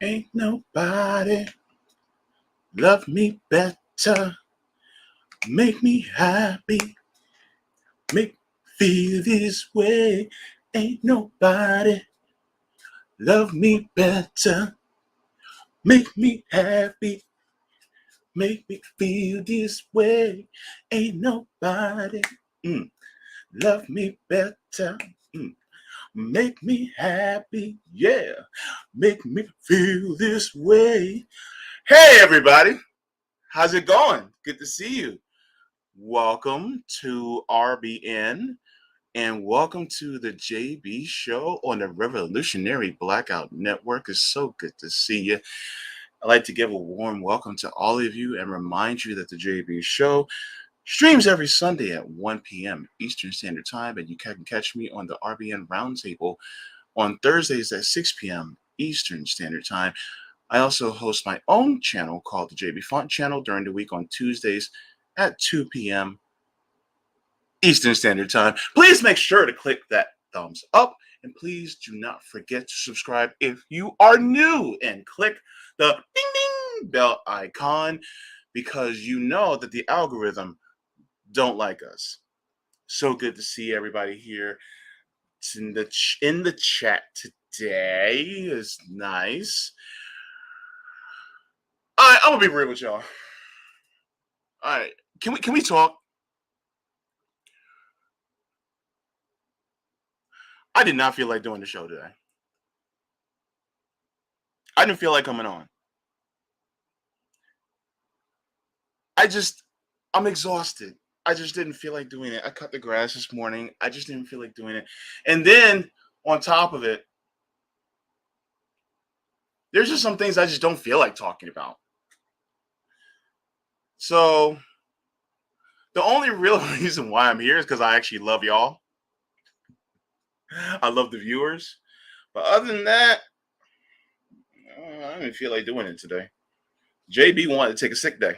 Ain't nobody love me better, make me happy, make me feel this way. Ain't nobody love me better, make me happy, make me feel this way. Ain't nobody love me better, make me happy, yeah, make me feel this way. Hey, everybody. How's it going? Good to see you. Welcome to RBN and welcome to the JB Show on the Revolutionary Blackout Network. It's so good to see you. I'd like to give a warm welcome to all of you and remind you that the JB Show streams every Sunday at 1 p.m. Eastern Standard Time, and you can catch me on the RBN Roundtable on Thursdays at 6 p.m. Eastern Standard Time. I also host my own channel called the Jaybefaunt Channel during the week on Tuesdays at 2 p.m. Eastern Standard Time. Please make sure to click that thumbs up, and please do not forget to subscribe if you are new, and click the ding ding bell icon because you know that the algorithm don't like us. So good to see everybody here in the chat today. Is nice. All right, I'm gonna be real with y'all. All right, can we talk? I did not feel like doing the show today. I didn't feel like coming on. I'm exhausted. I just didn't feel like doing it. I cut the grass this morning. I just didn't feel like doing it. And then on top of it, there's just some things I just don't feel like talking about. So the only real reason why I'm here is because I actually love y'all. I love the viewers. But other than that, I didn't feel like doing it today. JB wanted to take a sick day,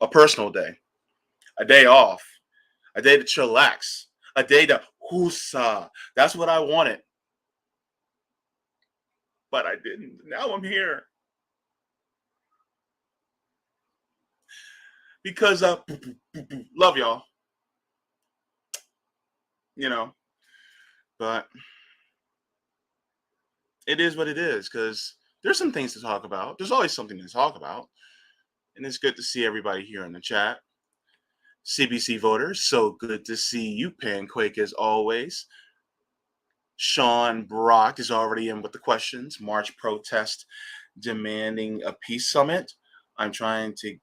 a personal day, a day off, a day to chillax, a day to woosa. That's what I wanted. But I didn't. Now I'm here. Because love y'all. You know, but it is what it is because there's some things to talk about. There's always something to talk about. And it's good to see everybody here in the chat. CBC voters, so good to see you, Panquake, as always. Sean Brock is already in with the questions. March protest demanding a peace summit. I'm trying to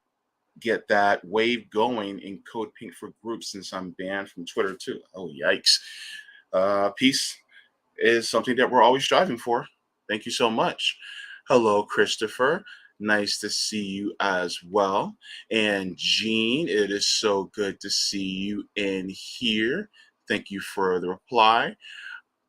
get that wave going in Code Pink for groups since I'm banned from Twitter too. Oh, yikes. Peace is something that we're always striving for. Thank you so much. Hello, Christopher. Nice to see you as well. And Jean, it is so good to see you in here. Thank you for the reply.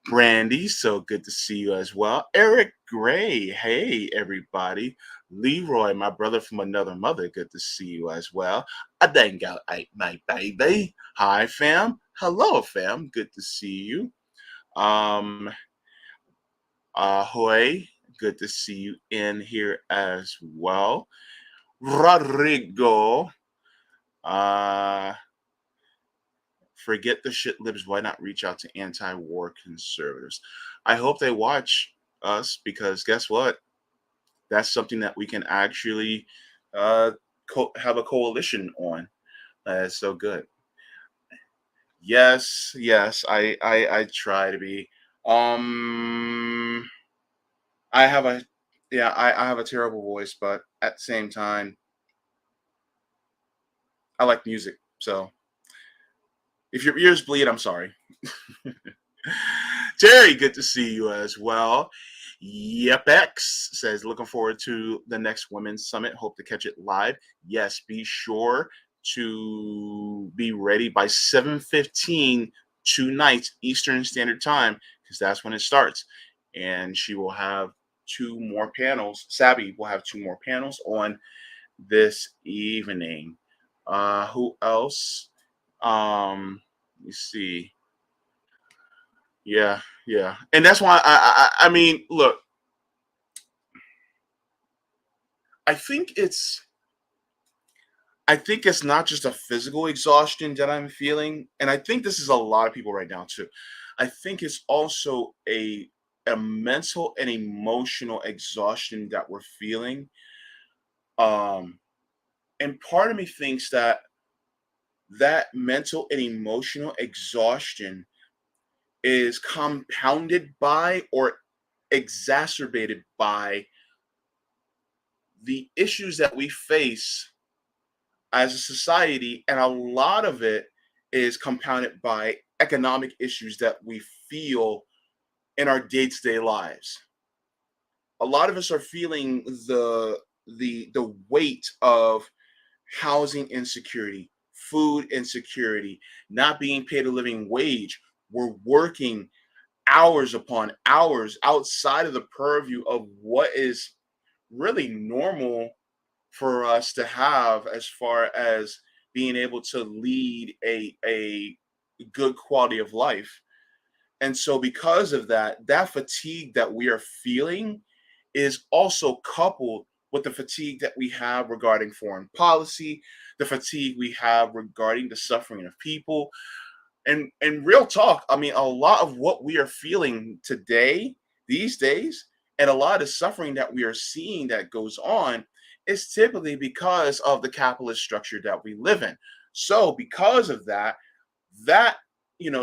Brandy, so good to see you as well. Eric Gray, hey everybody. Leroy, my brother from another mother, good to see you as well. I dang out my baby. Hi fam. Hello fam. Good to see you. Ahoy, good to see you in here as well. Rodrigo, forget the shit libs. Why not reach out to anti-war conservatives? I hope they watch us because guess what? That's something that we can actually have a coalition on. That's so good. Yes, I try to be. I have a I have a terrible voice, but at the same time, I like music. So if your ears bleed, I'm sorry. Jerry, good to see you as well. YepX says, looking forward to the next Women's Summit. Hope to catch it live. Yes, be sure to be ready by 7:15 tonight Eastern Standard Time because that's when it starts. And she will have two more panels. Savvy will have two more panels on this evening. Who else? Let me see. Yeah. And that's why I mean, look, I think it's I think it's not just a physical exhaustion that I'm feeling, and I think this is a lot of people right now too. I think it's also a mental and emotional exhaustion that we're feeling. Um, and part of me thinks that that mental and emotional exhaustion is compounded by or exacerbated by the issues that we face as a society, and a lot of it is compounded by economic issues that we feel in our day-to-day lives. A lot of us are feeling the weight of housing insecurity, food insecurity, not being paid a living wage. We're working hours upon hours outside of the purview of what is really normal for us to have as far as being able to lead a good quality of life. And so because of that, that fatigue that we are feeling is also coupled with the fatigue that we have regarding foreign policy, the fatigue we have regarding the suffering of people, and real talk, I mean, a lot of what we are feeling today, these days, and a lot of suffering that we are seeing that goes on is typically because of the capitalist structure that we live in. So because of that, that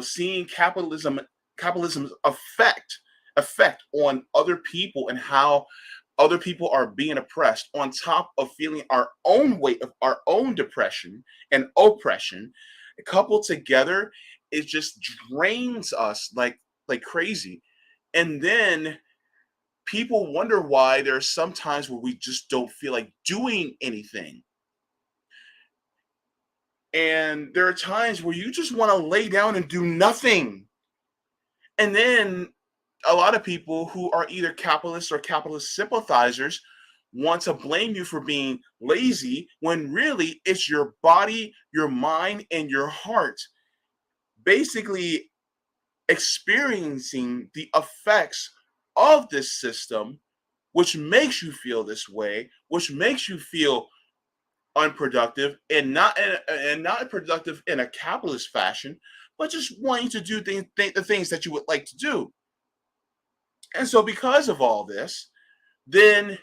seeing capitalism's effect on other people and how other people are being oppressed on top of feeling our own weight of our own depression and oppression coupled together, it just drains us like crazy. And then people wonder why there's some times where we just don't feel like doing anything, and there are times where you just want to lay down and do nothing. And then a lot of people who are either capitalists or capitalist sympathizers want to blame you for being lazy when really it's your body, your mind, and your heart basically experiencing the effects of this system, which makes you feel this way, which makes you feel unproductive and not productive in a capitalist fashion, but just wanting to do the things that you would like to do. And so, because of all this, then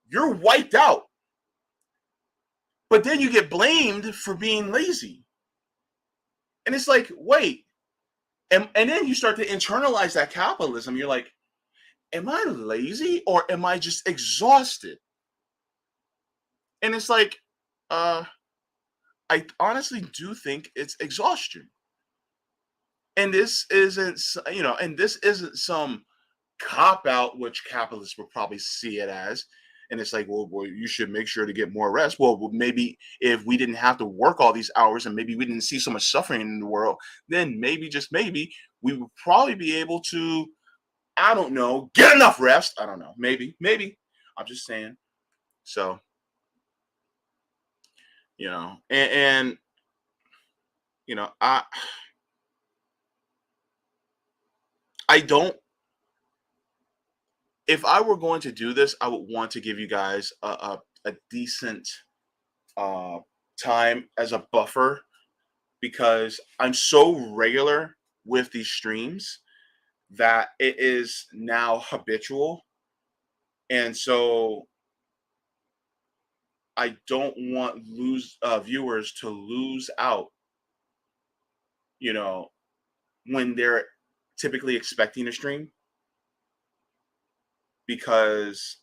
you're wiped out. But then you get blamed for being lazy. And it's like, wait. And then you start to internalize that capitalism. You're like, am I lazy or am I just exhausted? And it's like, uh, I honestly do think it's exhaustion. And this isn't, and this isn't some cop out, which capitalists would probably see it as. And it's like, well, you should make sure to get more rest. Well, maybe if we didn't have to work all these hours and maybe we didn't see so much suffering in the world, then maybe, just maybe, we would probably be able to, I don't know, get enough rest. I don't know. Maybe. I'm just saying. So, and I don't, if I were going to do this, I would want to give you guys a decent uh, time as a buffer because I'm so regular with these streams that it is now habitual. And so I don't want lose viewers to lose out, you know, when they're typically expecting a stream because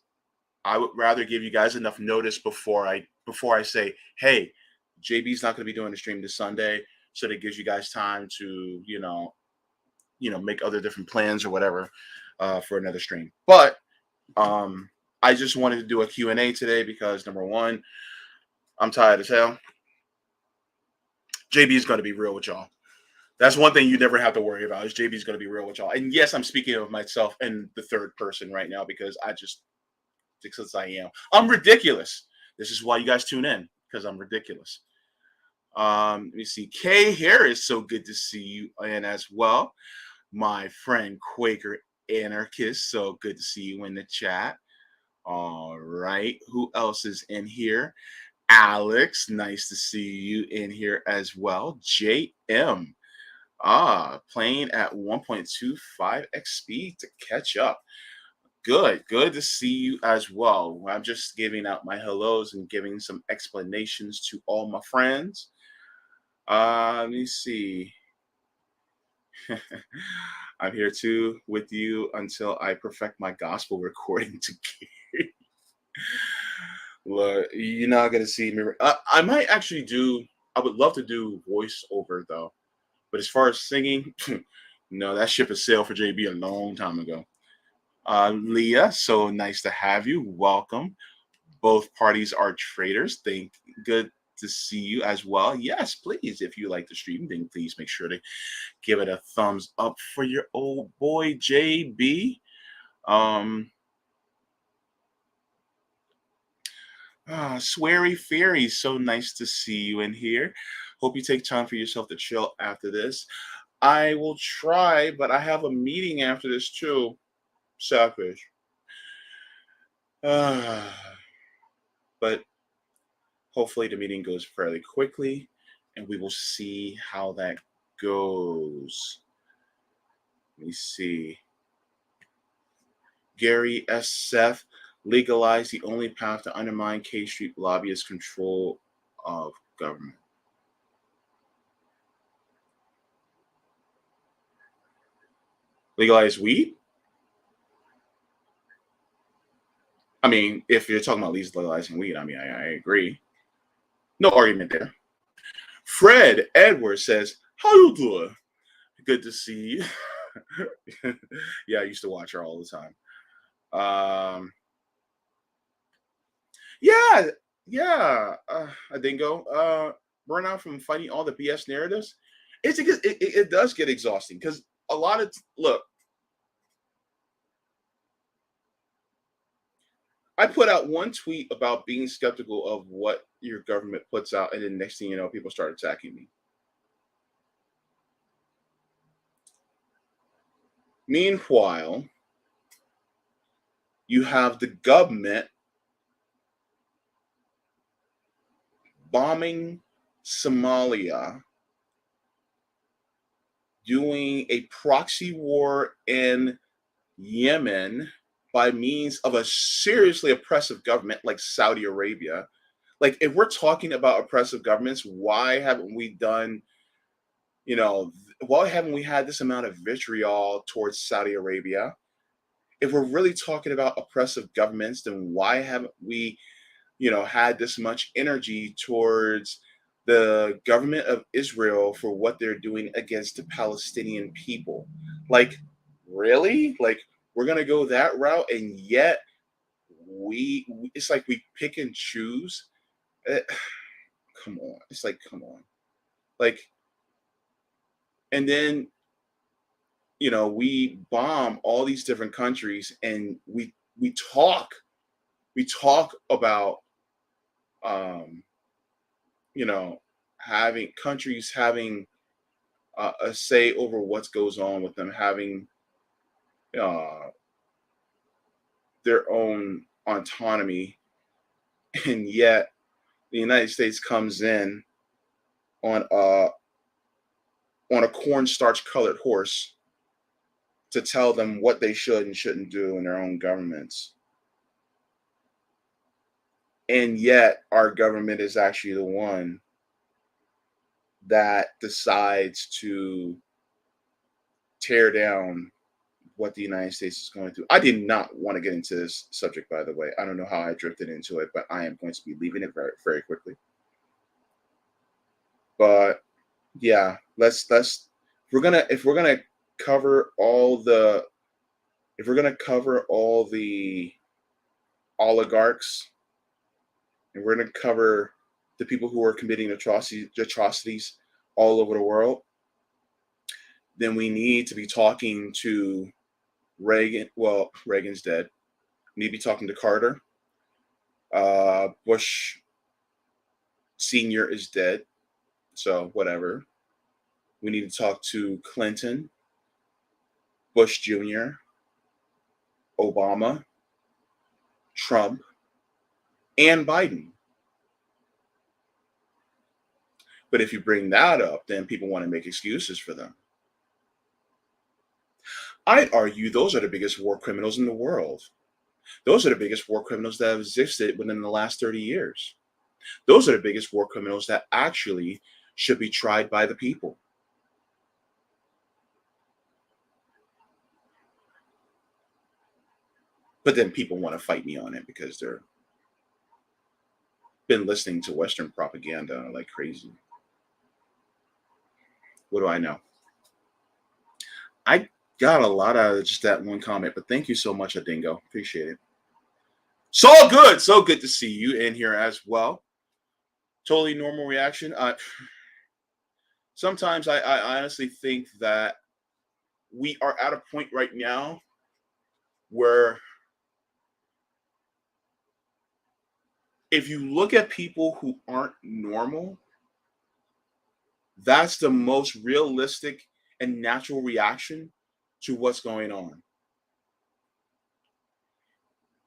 I would rather give you guys enough notice before I say, hey, JB's not going to be doing the stream this Sunday, so that gives you guys time to make other different plans or whatever for another stream. But I just wanted to do a Q&A today because number one, I'm tired as hell. JB is going to be real with y'all. That's one thing you never have to worry about is JB's going to be real with y'all. And yes, I'm speaking of myself in the third person right now because I am. I'm ridiculous. This is why you guys tune in because I'm ridiculous. Let me see. Kay Harris, so good to see you. And as well, my friend Quaker Anarchist, so good to see you in the chat. All right. Who else is in here? Alex, nice to see you in here as well. JM, playing at 1.25x speed to catch up. Good to see you as well. I'm just giving out my hellos and giving some explanations to all my friends. Let me see. I'm here too with you until I perfect my gospel recording to Look, you're not gonna see me. I might actually do. I would love to do voiceover though, but as far as singing, no, that ship has sailed for JB a long time ago. Leah, so nice to have you. Welcome. Both parties are traders. Thank good to see you as well. Yes, please. If you like the stream, then please make sure to give it a thumbs up for your old boy JB. Um, Sweary Fairy, so nice to see you in here. Hope you take time for yourself to chill after this. I will try, but I have a meeting after this too. Selfish. Uh, but hopefully the meeting goes fairly quickly and we will see how that goes. Let me see. Gary S. Seth, legalize the only path to undermine K Street lobbyist control of government. Legalize weed? I mean, if you're talking about legalizing weed, I mean, I agree. No argument there. Fred Edwards says, how you doing? Good to see you. Yeah, I used to watch her all the time. Yeah, yeah. I dingo. Burnout from fighting all the BS narratives. It does get exhausting because a lot of look. I put out one tweet about being skeptical of what your government puts out, and then next thing you know, people start attacking me. Meanwhile, you have the government bombing Somalia, doing a proxy war in Yemen by means of a seriously oppressive government like Saudi Arabia. Like, if we're talking about oppressive governments, why haven't we done, why haven't we had this amount of vitriol towards Saudi Arabia? If we're really talking about oppressive governments, then why haven't we, had this much energy towards the government of Israel for what they're doing against the Palestinian people? Like, really? Like, we're gonna go that route, and yet it's like we pick and choose. Eh, Come on, it's like, come on, like, and then we bomb all these different countries, and we talk about um you know having countries having a say over what goes on with them, having uh their own autonomy, and yet the United States comes in on a cornstarch colored horse to tell them what they should and shouldn't do in their own governments. And yet our government is actually the one that decides to tear down what the United States is going through. I did not want to get into this subject, by the way. I don't know how I drifted into it, but I am going to be leaving it very, very quickly. But yeah, if we're gonna cover all the if we're gonna cover all the oligarchs, and we're gonna cover the people who are committing atrocities all over the world, then we need to be talking to Reagan. Well, Reagan's dead. We need to be talking to Carter. Bush Senior is dead, so whatever. We need to talk to Clinton, Bush Jr., Obama, Trump, and Biden. But if you bring that up, then people want to make excuses for them. I'd argue those are the biggest war criminals in the world. Those are the biggest war criminals that have existed within the last 30 years. Those are the biggest war criminals that actually should be tried by the people. But then people want to fight me on it because they're been listening to Western propaganda like crazy. What do I know? I got a lot out of just that one comment, but thank you so much, Adingo. Appreciate it. So good. So good to see you in here as well. Totally normal reaction. Sometimes I honestly think that we are at a point right now where if you look at people who aren't normal, that's the most realistic and natural reaction to what's going on.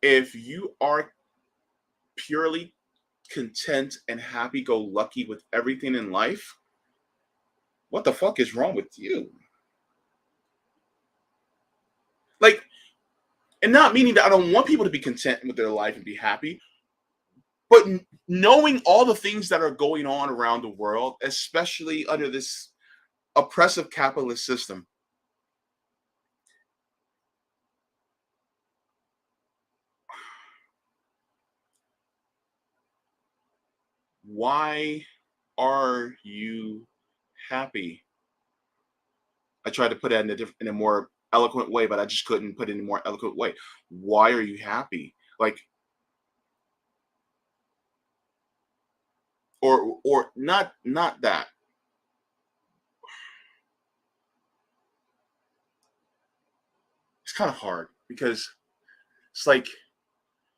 If you are purely content and happy go lucky with everything in life, what the fuck is wrong with you? Like, and not meaning that I don't want people to be content with their life and be happy, but knowing all the things that are going on around the world, especially under this oppressive capitalist system, why are you happy? I tried to put it in a more eloquent way, but I just couldn't put it in a more eloquent way. Why are you happy? Like, or not that. It's kind of hard because it's like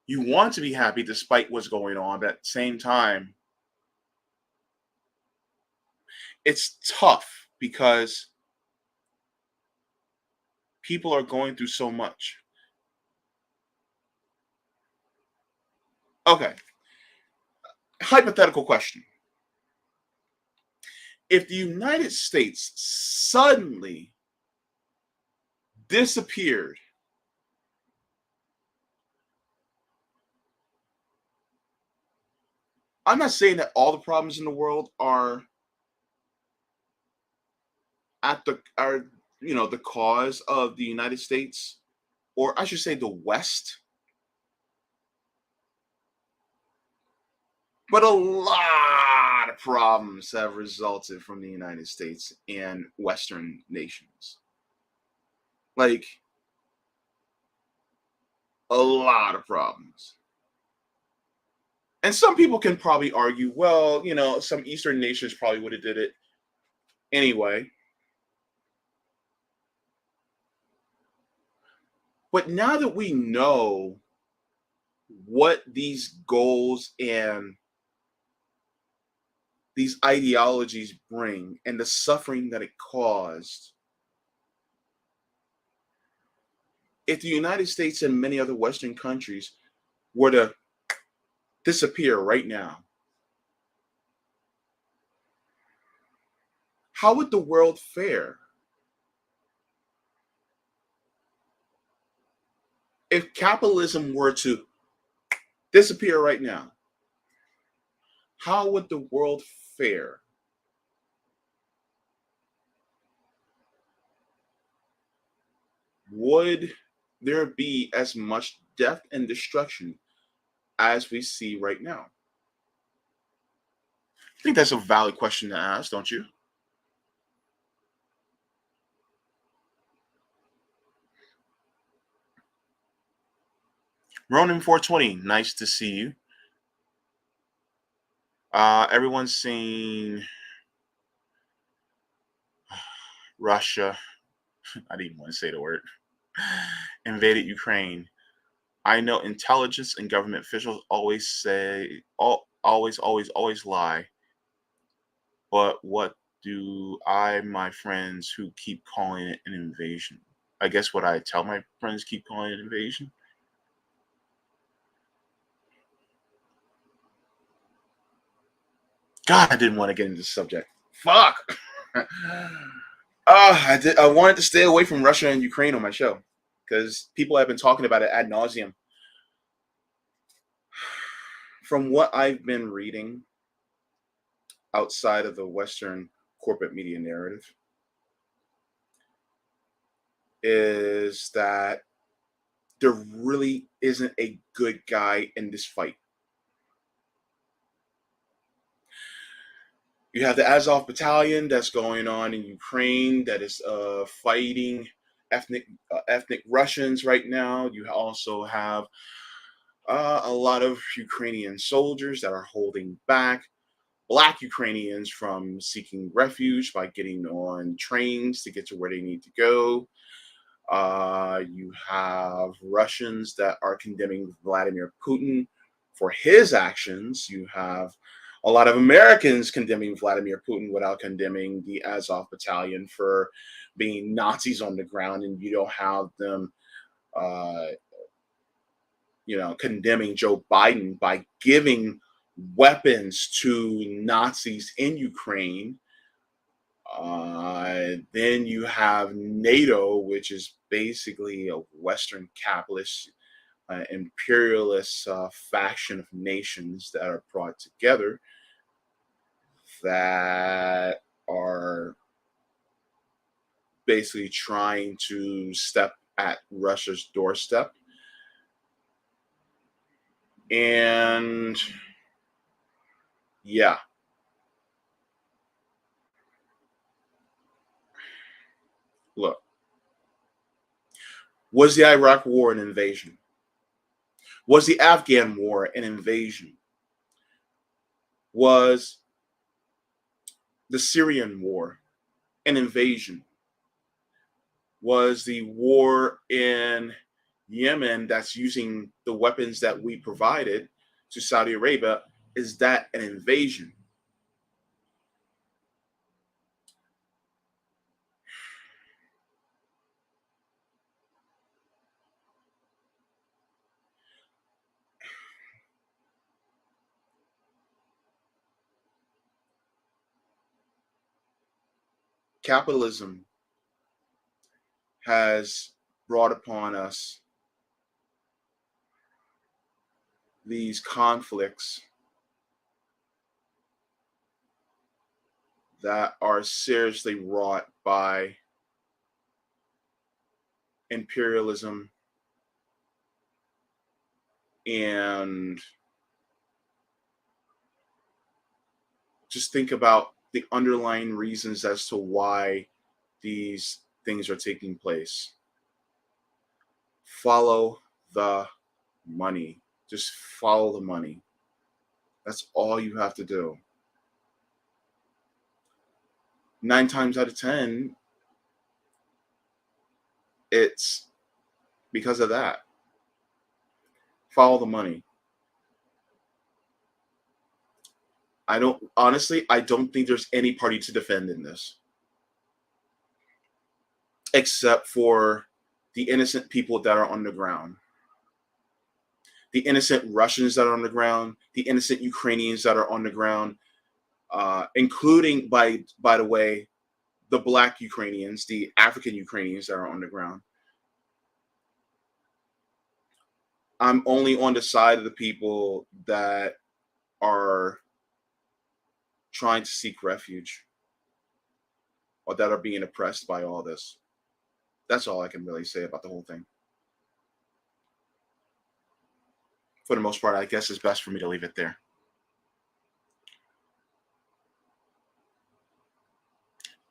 you want to be happy despite what's going on, but at the same time, it's tough because people are going through so much. Okay, hypothetical question. If the United States suddenly disappeared, I'm not saying that all the problems in the world are the cause of the United States, or I should say the West, but a lot of problems have resulted from the United States and Western nations. Like a lot of problems. And some people can probably argue, well, some Eastern nations probably would have did it anyway. But now that we know what these goals and these ideologies bring and the suffering that it caused, if the United States and many other Western countries were to disappear right now, how would the world fare? If capitalism were to disappear right now, how would the world fare? Would there be as much death and destruction as we see right now? I think that's a valid question to ask, don't you? Ronin 420, nice to see you. Everyone's saying Russia, I didn't want to say the word, invaded Ukraine. I know intelligence and government officials always say, always lie. But what do my friends who keep calling it an invasion? I guess what I tell my friends keep calling it an invasion. God, I didn't want to get into the subject. Fuck. I wanted to stay away from Russia and Ukraine on my show because people have been talking about it ad nauseum. From what I've been reading outside of the Western corporate media narrative, is that there really isn't a good guy in this fight. You have the Azov battalion that's going on in Ukraine that is fighting ethnic Russians right now. You also have a lot of Ukrainian soldiers that are holding back Black Ukrainians from seeking refuge by getting on trains to get to where they need to go. You have Russians that are condemning Vladimir Putin for his actions. You have a lot of Americans condemning Vladimir Putin without condemning the Azov battalion for being Nazis on the ground, and you don't have them, uh, condemning Joe Biden by giving weapons to Nazis in Ukraine. Then you have NATO, which is basically a Western capitalist, imperialist faction of nations that are brought together that are basically trying to step at Russia's doorstep. And yeah, look, was the Iraq War an invasion? Was the Afghan War an invasion? Was the Syrian War an invasion? Was the war in Yemen that's using the weapons that we provided to Saudi Arabia, is that an invasion? Capitalism has brought upon us these conflicts that are seriously wrought by imperialism and just think about the underlying reasons as to why these things are taking place. Follow the money. Just follow the money. That's all you have to do. 9 times out of 10, it's because of that. Follow the money. I don't think there's any party to defend in this, except for the innocent people that are on the ground, the innocent Russians that are on the ground, the innocent Ukrainians that are on the ground, including, by the way, the Black Ukrainians, the African Ukrainians that are on the ground. I'm only on the side of the people that are trying to seek refuge or that are being oppressed by all this. That's all I can really say about the whole thing. For the most part, I guess it's best for me to leave it there.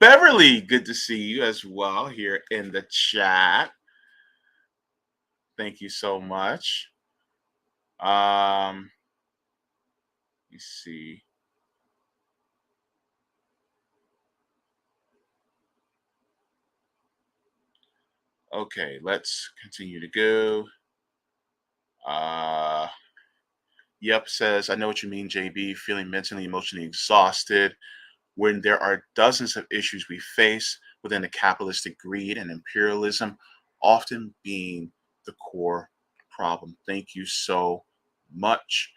Beverly, good to see you as well here in the chat. Thank you so much. Let me see. Okay, let's continue to go. Yep says, I know what you mean, JB, feeling mentally, emotionally exhausted when there are dozens of issues we face within the capitalistic greed and imperialism, often being the core problem. Thank you so much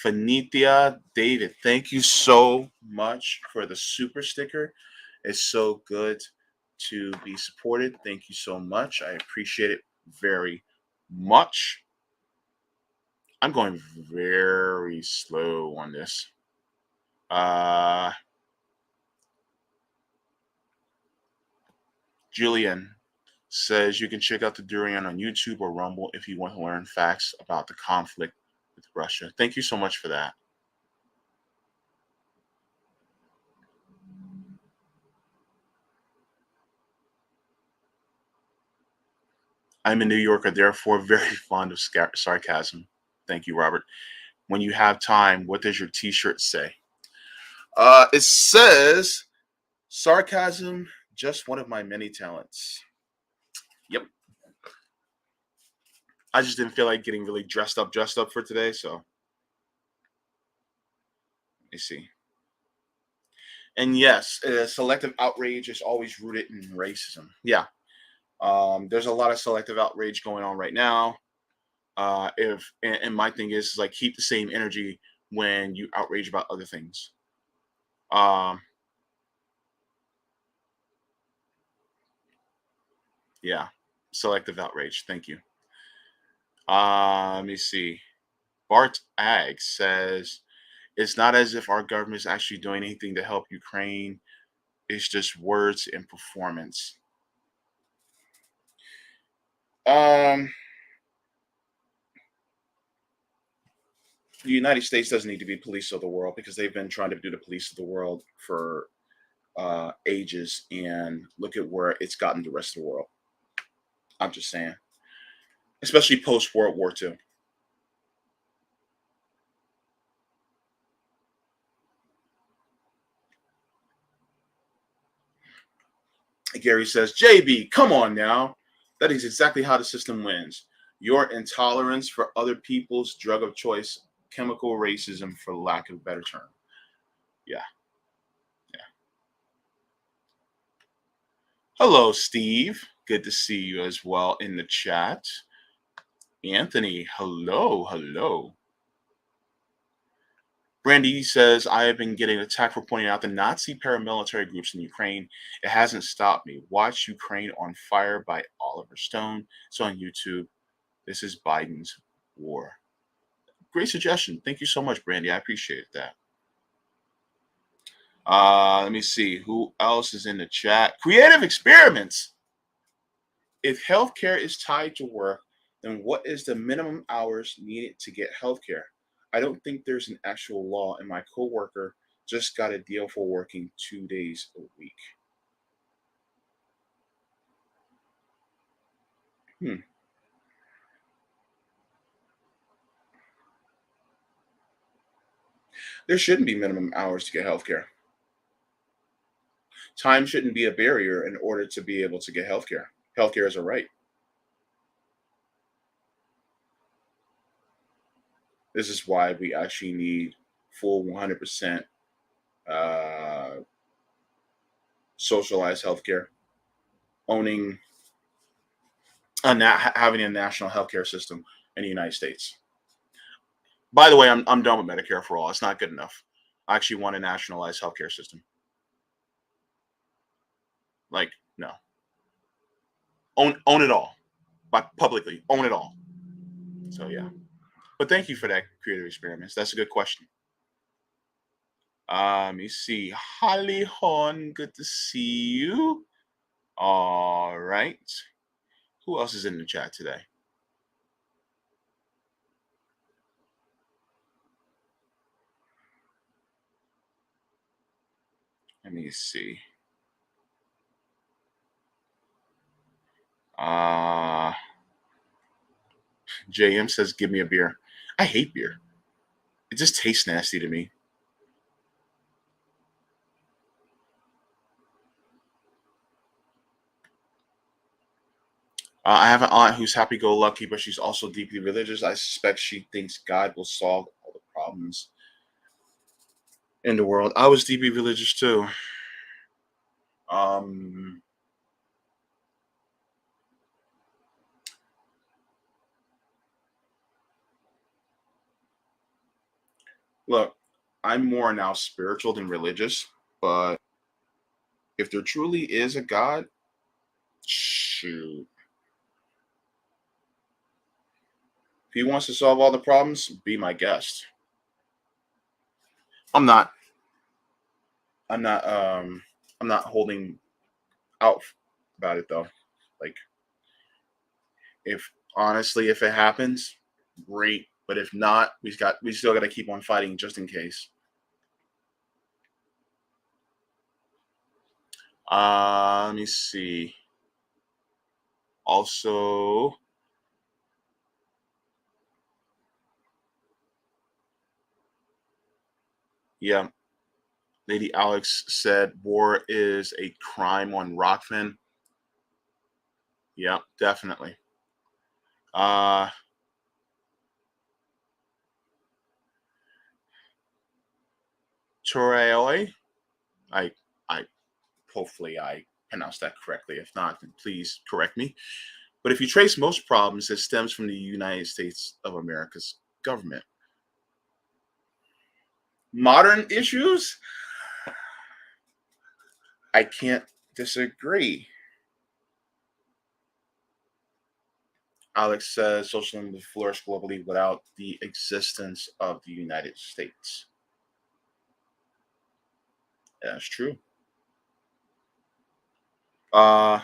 Fanitia David, thank you so much for the super sticker. It's so good to be supported. Thank you so much. I appreciate it very much. I'm going very slow on this. Julian says you can check out the Durian on YouTube or Rumble if you want to learn facts about the conflict with Russia. Thank you so much for that. I'm a New Yorker, therefore very fond of sarcasm. Thank you, Robert. When you have time, what does your T-shirt say? It says sarcasm, just one of my many talents. Yep. I just didn't feel like getting really dressed up for today, so let me see. And yes, selective outrage is always rooted in racism. Yeah. There's a lot of selective outrage going on right now. If and my thing is like keep the same energy when you outrage about other things. Um, yeah, selective outrage. Thank you. Let me see. Bart Ag says it's not as if our government is actually doing anything to help Ukraine. It's just words and performance. Um, the United States doesn't need to be police of the world because they've been trying to do the police of the world for ages, and look at where it's gotten the rest of the world. I'm just saying, especially post World War II. Gary says, JB, come on now. That is exactly how the system wins. Your intolerance for other people's drug of choice, chemical racism, for lack of a better term. Yeah, yeah. Hello, Steve. Good to see you as well in the chat. Anthony, hello, hello. Brandy says, I have been getting attacked for pointing out the Nazi paramilitary groups in Ukraine. It hasn't stopped me. Watch Ukraine on Fire by Oliver Stone. It's on YouTube. This is Biden's war. Great suggestion. Thank you so much, Brandy. I appreciate that. Let me see. Who else is in the chat? Creative Experiments. If healthcare is tied to work, then what is the minimum hours needed to get healthcare? I don't think there's an actual law, and my coworker just got a deal for working 2 days a week. There shouldn't be minimum hours to get healthcare. Time shouldn't be a barrier in order to be able to get healthcare. Healthcare is a right. This is why we actually need full 100% uh, socialized healthcare, owning having a national healthcare system in the United States. By the way, I'm done with Medicare for all. It's not good enough. I actually want a nationalized healthcare system. Like, no. Own it all. But publicly, own it all. So yeah. But thank you for that creative experiments. That's a good question. Let me see. Holly Horn, good to see you. All right. Who else is in the chat today? Let me see. JM says, give me a beer. I hate beer. It just tastes nasty to me. I have an aunt who's happy-go-lucky, but she's also deeply religious. I suspect she thinks God will solve all the problems in the world. I was deeply religious too. Um, Look, I'm more now spiritual than religious, but if there truly is a God, shoot. If he wants to solve all the problems, be my guest. I'm not. I'm not. I'm not holding out about it though. Like, if honestly, if it happens, great. But if not, we still got to keep on fighting just in case. Let me see. Also, yeah, Lady Alex said war is a crime on Rockfin. Yeah, definitely. Uh Toreoi. I I hopefully I pronounced that correctly. If not, then please correct me. But if you trace most problems, it stems from the United States of America's government. Modern issues, I can't disagree. Alex says socialism would flourish globally without the existence of the United States. That's true. Uh,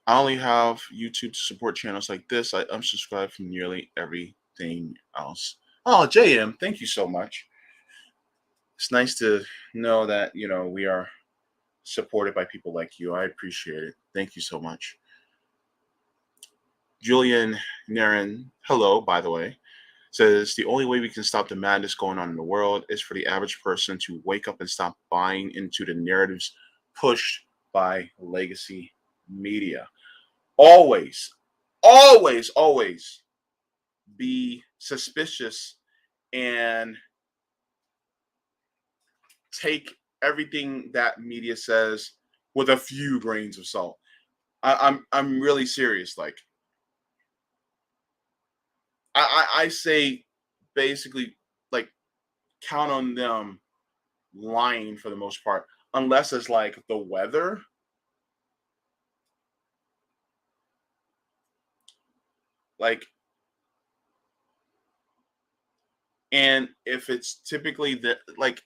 I only have YouTube to support channels like this. I unsubscribe from nearly everything else. Oh, JM, thank you so much. It's nice to know that, we are supported by people like you. I appreciate it. Thank you so much. Julian Naren, hello, by the way, says the only way we can stop the madness going on in the world is for the average person to wake up and stop buying into the narratives pushed by legacy media. Always, always, always be suspicious and take everything that media says with a few grains of salt. I'm really serious. Like, I say basically, like, count on them lying for the most part, unless it's like the weather. Like, and if it's typically the like,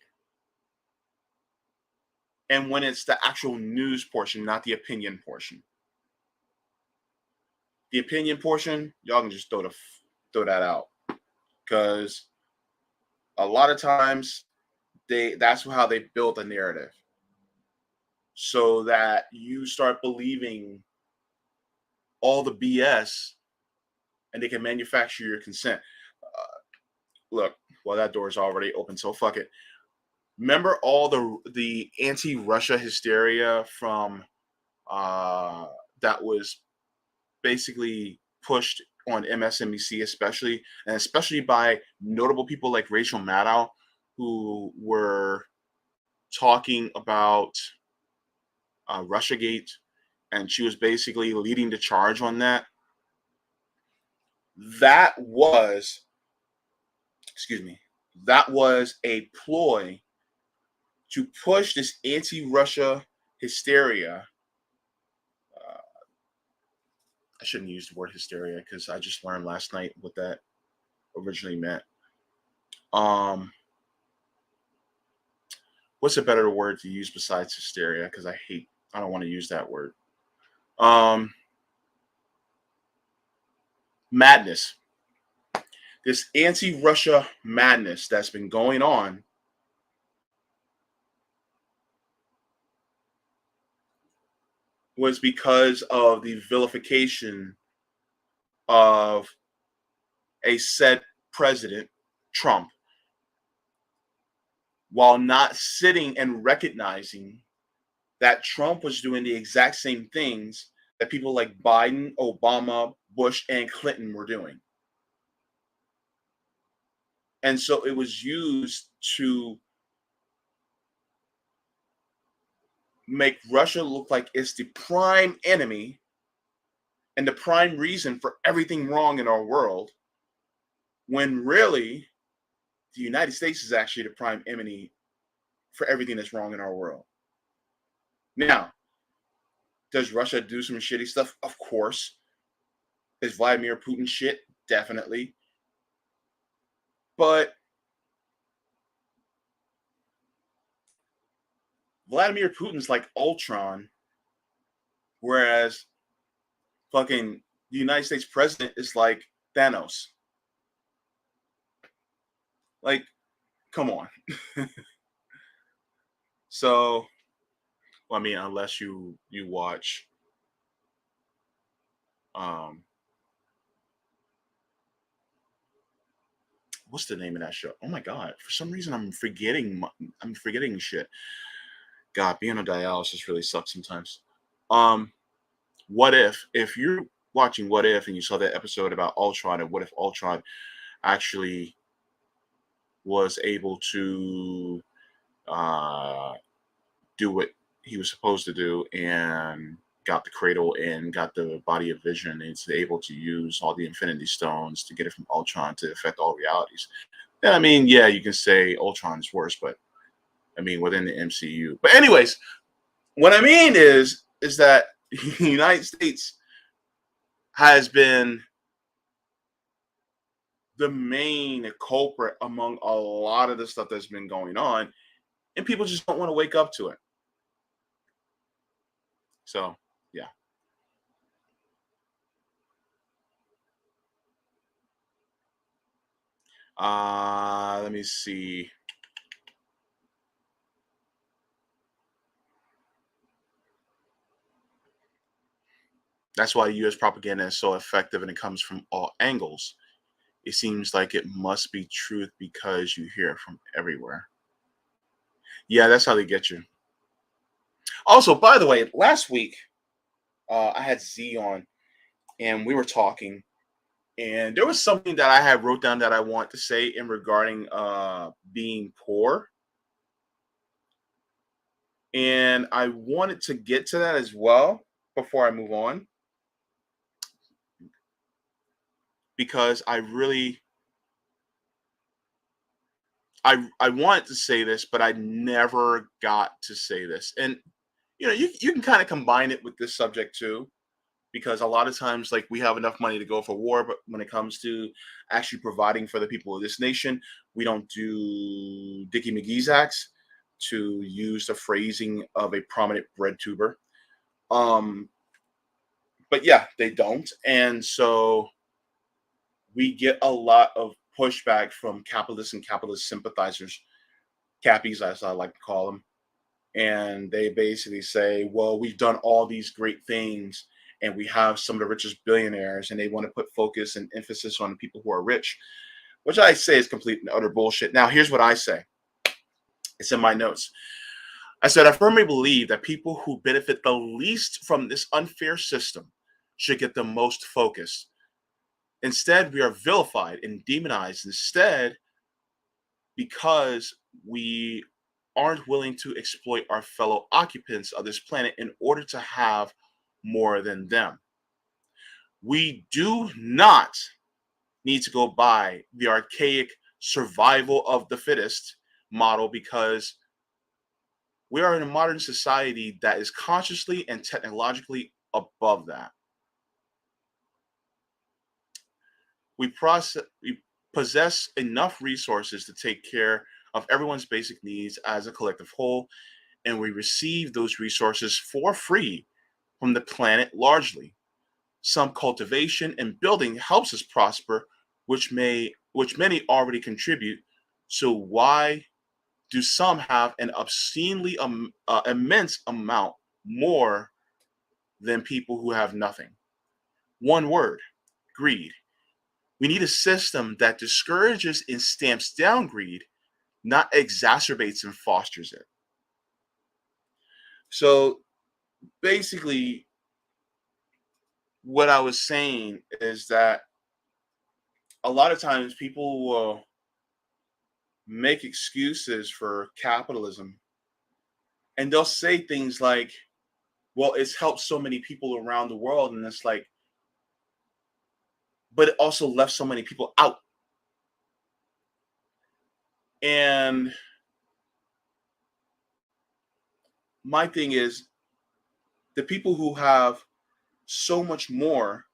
and when it's the actual news portion, not the opinion portion. The opinion portion, y'all can just throw that out, because a lot of times that's how they build a narrative, so that you start believing all the BS, and they can manufacture your consent. Look, well, that door is already open, so fuck it. Remember all the anti-Russia hysteria from uh, that was basically pushed on MSNBC, especially by notable people like Rachel Maddow, who were talking about RussiaGate, and she was basically leading the charge on that. That was, excuse me, that was a ploy to push this anti-Russia hysteria. Uh, I shouldn't use the word hysteria because I just learned last night what that originally meant. Um, what's a better word to use besides hysteria? Because I don't want to use that word. Um, Madness. This anti-Russia madness that's been going on was because of the vilification of a said president, Trump, while not sitting and recognizing that Trump was doing the exact same things that people like Biden, Obama, Bush, and Clinton were doing. And so it was used to make Russia look like it's the prime enemy and the prime reason for everything wrong in our world, when really the United States is actually the prime enemy for everything that's wrong in our world. Now, does Russia do some shitty stuff? Of course. Is Vladimir Putin shit? Definitely. But Vladimir Putin's like Ultron, whereas fucking the United States president is like Thanos. Like, come on. So, well, I mean, unless you watch um what's the name of that show? Oh my god, for some reason I'm forgetting shit. God, being on dialysis really sucks sometimes. Um What if you're watching What If and you saw that episode about Ultron, and what if Ultron actually was able to uh, do what he was supposed to do and got the cradle and got the body of vision, and is able to use all the Infinity Stones to get it from Ultron to affect all realities? Then I mean, yeah, you can say Ultron is worse, but I mean within the MCU. But anyways, what I mean is that the United States has been the main culprit among a lot of the stuff that's been going on, and people just don't want to wake up to it. So, yeah. Let me see. That's why U.S. propaganda is so effective and it comes from all angles. It seems like it must be truth because you hear it from everywhere. Yeah, that's how they get you. Also, by the way, last week I had Z on and we were talking, and there was something that I had wrote down that I want to say in regarding being poor, and I wanted to get to that as well before I move on, because I wanted to say this, but I never got to say this. And you can kind of combine it with this subject too, because a lot of times, like, we have enough money to go for war, but when it comes to actually providing for the people of this nation, we don't do Dickie McGee's acts, to use the phrasing of a prominent bread tuber. Um, but yeah, they don't, and so we get a lot of pushback from capitalists and capitalist sympathizers, cappies as I like to call them, and they basically say, well, we've done all these great things and we have some of the richest billionaires, and they want to put focus and emphasis on the people who are rich, which I say is complete and utter bullshit. Now, here's what I say. It's in my notes. I said, I firmly believe that people who benefit the least from this unfair system should get the most focus. Instead, we are vilified and demonized instead, because we aren't willing to exploit our fellow occupants of this planet in order to have more than them. We do not need to go by the archaic survival of the fittest model, because we are in a modern society that is consciously and technologically above that. We possess enough resources to take care of everyone's basic needs as a collective whole, and we receive those resources for free from the planet largely. Some cultivation and building helps us prosper, which many already contribute. So why do some have an obscenely immense amount more than people who have nothing? One word: greed. We need a system that discourages and stamps down greed, not exacerbates and fosters it. So basically, what I was saying is that a lot of times people will make excuses for capitalism, and they'll say things like, well, it's helped so many people around the world. And it's like, but it also left so many people out. And my thing is, the people who have so much more,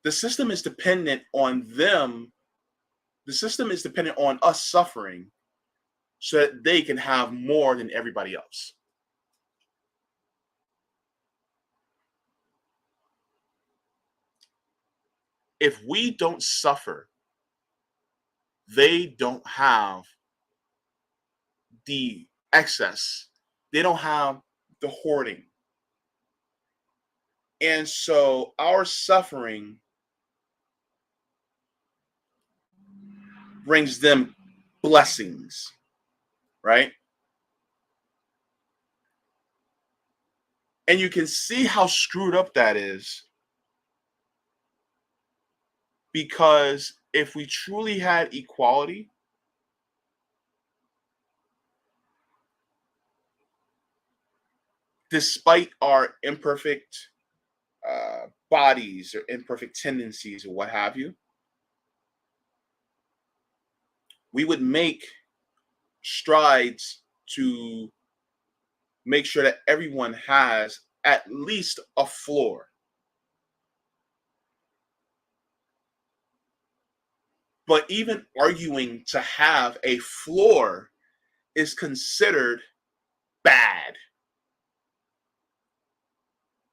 the system is dependent on them. The system is dependent on us suffering so that they can have more than everybody else. If we don't suffer, they don't have the excess. They don't have the hoarding. And so our suffering brings them blessings, right? And you can see how screwed up that is, because if we truly had equality, despite our imperfect bodies or imperfect tendencies or what have you, we would make strides to make sure that everyone has at least a floor. But even arguing to have a floor is considered bad.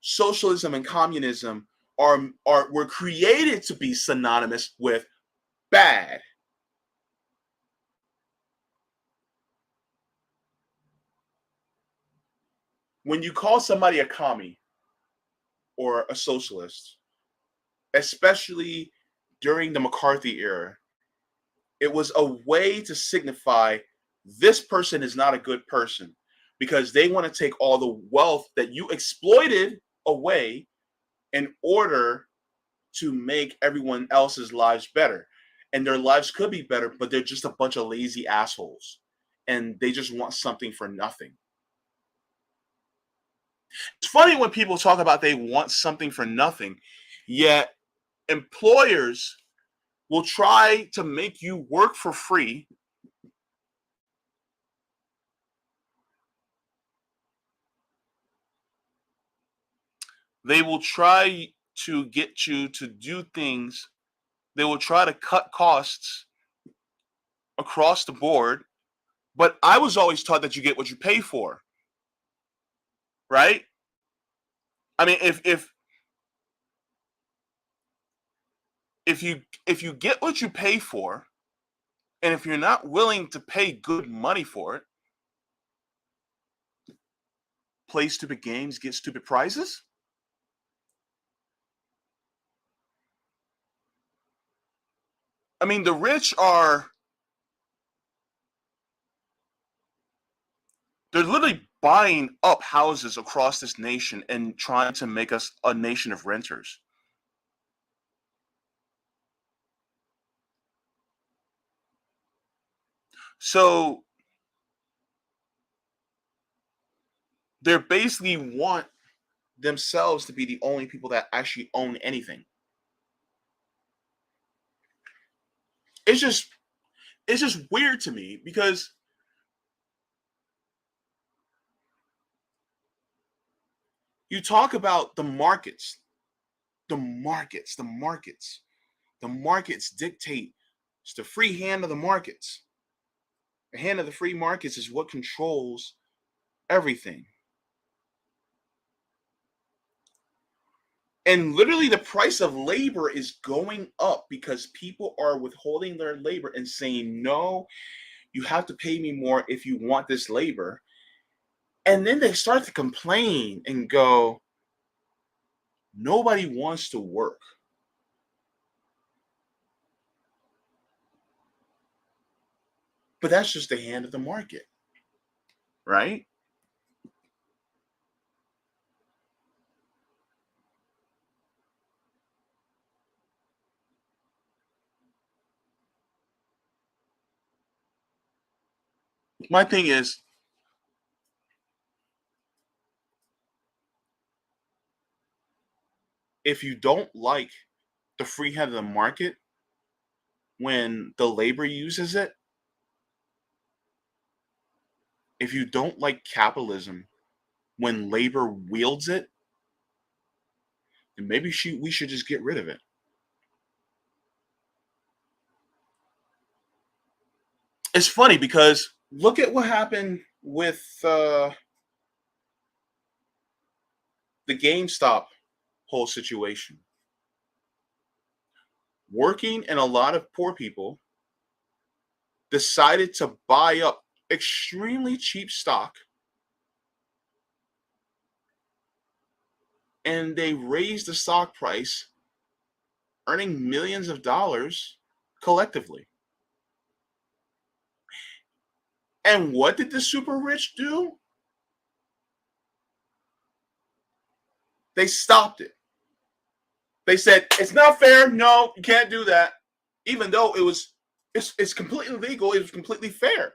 Socialism and communism are were created to be synonymous with bad. When you call somebody a commie or a socialist, especially during the McCarthy era, it was a way to signify this person is not a good person because they want to take all the wealth that you exploited away in order to make everyone else's lives better. And their lives could be better, but they're just a bunch of lazy assholes and they just want something for nothing. It's funny when people talk about they want something for nothing, yet employers will try to make you work for free. They will try to get you to do things. They will try to cut costs across the board. But I was always taught that you get what you pay for, right? I mean, if you get what you pay for, and if you're not willing to pay good money for it, play stupid games, get stupid prizes. I mean, the rich are they're literally buying up houses across this nation and trying to make us a nation of renters. So they basically want themselves to be the only people that actually own anything. It's just it's just weird to me because you talk about the markets, the markets dictate. It's the free hand of the markets. The hand of the free markets is what controls everything. And literally, the price of labor is going up because people are withholding their labor and saying, no, you have to pay me more if you want this labor. And then they start to complain and go, nobody wants to work. But that's just the hand of the market, right? My thing is, if you don't like the free head of the market when the labor uses it, if you don't like capitalism when labor wields it, then maybe we should just get rid of it. It's funny because look at what happened with the GameStop whole situation. Working and a lot of poor people decided to buy up extremely cheap stock, and they raised the stock price, earning millions of dollars collectively. And what did the super rich do? They stopped it. They said, it's not fair. No, you can't do that. Even though it's completely legal, it was completely fair.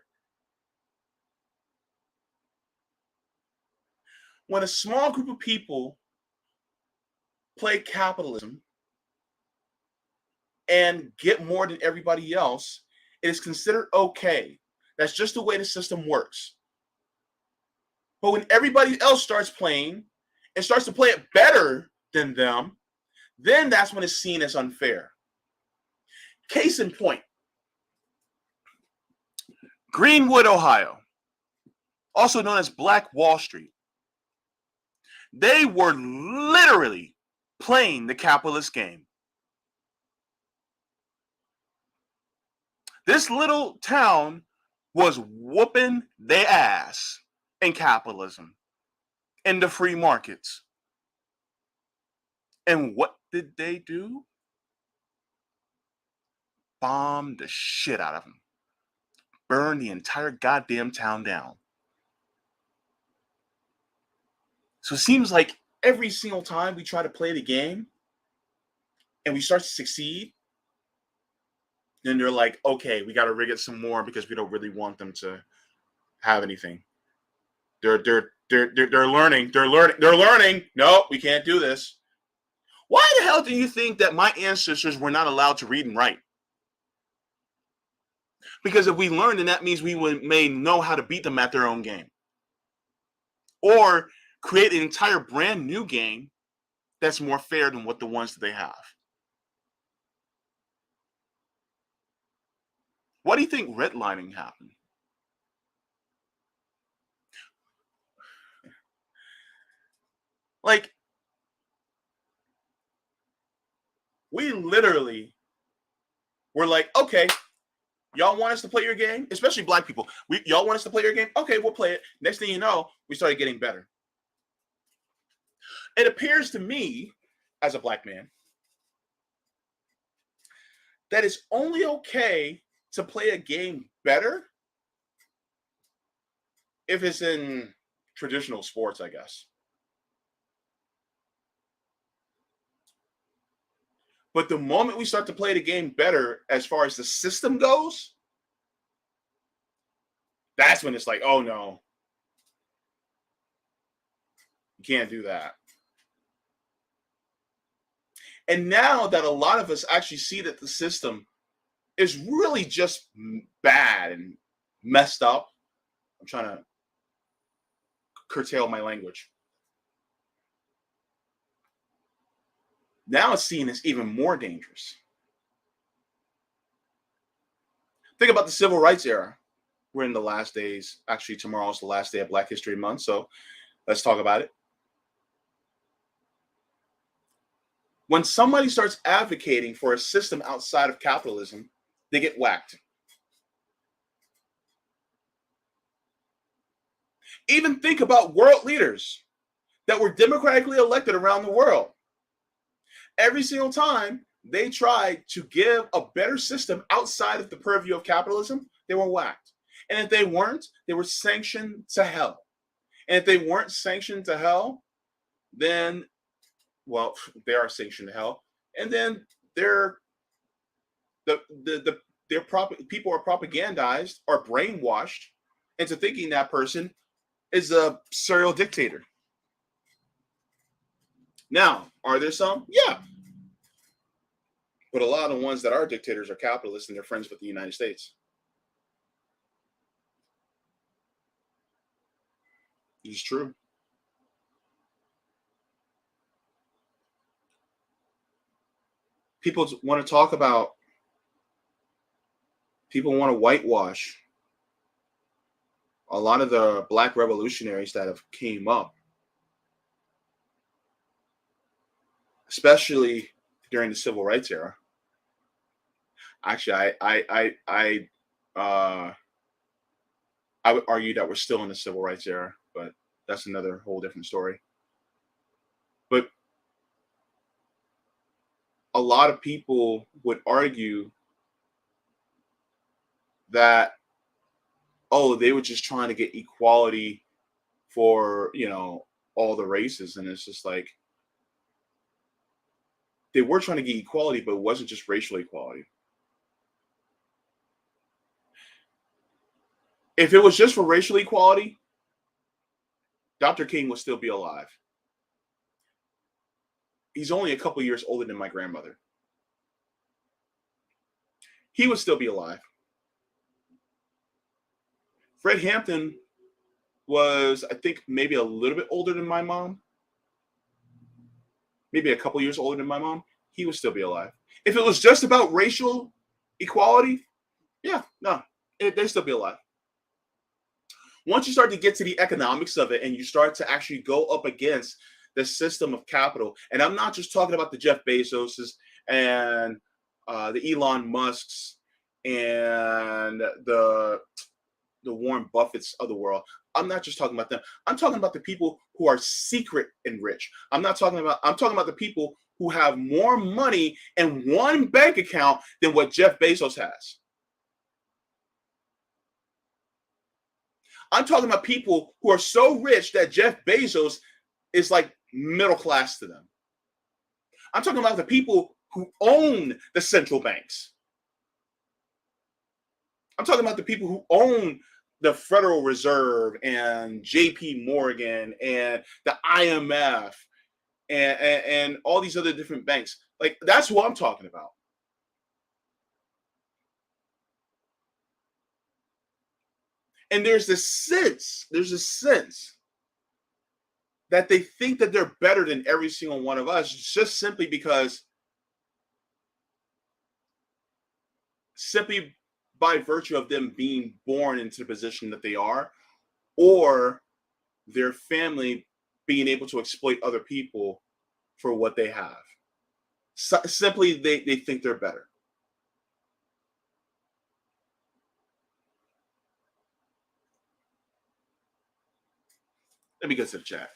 When a small group of people play capitalism and get more than everybody else, it is considered okay. That's just the way the system works. But when everybody else starts playing and starts to play it better than them, then that's when it's seen as unfair. Case in point, Greenwood, Ohio, also known as Black Wall Street. They were literally playing the capitalist game. This little town was whooping their ass in capitalism, in the free markets. And what did they do? Bomb the shit out of them. Burn the entire goddamn town down. So it seems like every single time we try to play the game and we start to succeed, then they're like, okay, we got to rig it some more because we don't really want them to have anything. They're learning. They're learning. No, we can't do this. Why the hell do you think that my ancestors were not allowed to read and write? Because if we learned, then that means we may know how to beat them at their own game. Or create an entire brand new game that's more fair than what the ones that they have. Why do you think redlining happened? Like, we literally were like, okay, y'all want us to play your game? Especially black people. Y'all want us to play your game? Okay, we'll play it. Next thing you know, we started getting better. It appears to me, as a black man, that it's only okay to play a game better if it's in traditional sports, I guess. But the moment we start to play the game better as far as the system goes, that's when it's like, oh no, you can't do that. And now that a lot of us actually see that the system is really just bad and messed up, I'm trying to curtail my language. Now it's seen as even more dangerous. Think about the civil rights era. We're in the last days. Actually, tomorrow is the last day of Black History Month, so let's talk about it. When somebody starts advocating for a system outside of capitalism, they get whacked. Even think about world leaders that were democratically elected around the world. Every single time they tried to give a better system outside of the purview of capitalism, they were whacked. And if they weren't, they were sanctioned to hell. And if they weren't sanctioned to hell, then, well, they are sanctioned to hell. And then people are propagandized or brainwashed into thinking that person is a serial dictator. Now, are there some? Yeah. But a lot of the ones that are dictators are capitalists and they're friends with the United States. It's true. People want to talk about, people want to whitewash a lot of the black revolutionaries that have came up, especially during the civil rights era. Actually, I would argue that we're still in the civil rights era, but that's another whole different story. But a lot of people would argue that, oh, they were just trying to get equality for, all the races. And it's just like, they were trying to get equality, but it wasn't just racial equality. If it was just for racial equality, Dr. King would still be alive. He's only a couple years older than my grandmother. He would still be alive. Fred Hampton was, I think, maybe a little bit older than my mom. Maybe a couple years older than my mom. He would still be alive. If it was just about racial equality, yeah, no, they'd still be alive. Once you start to get to the economics of it and you start to actually go up against the system of capital, and I'm not just talking about the Jeff Bezoses and the Elon Musks and the Warren Buffetts of the world. I'm not just talking about them. I'm talking about the people who are secret and rich. I'm talking about the people who have more money in one bank account than what Jeff Bezos has. I'm talking about people who are so rich that Jeff Bezos is like middle class to them. I'm talking about the people who own the central banks. I'm talking about the people who own the Federal Reserve and JP Morgan and the IMF and all these other different banks. Like, that's what I'm talking about. And there's this sense that they think that they're better than every single one of us, just simply by virtue of them being born into the position that they are, or their family being able to exploit other people for what they have. Simply, they think they're better. Let me get to the chat.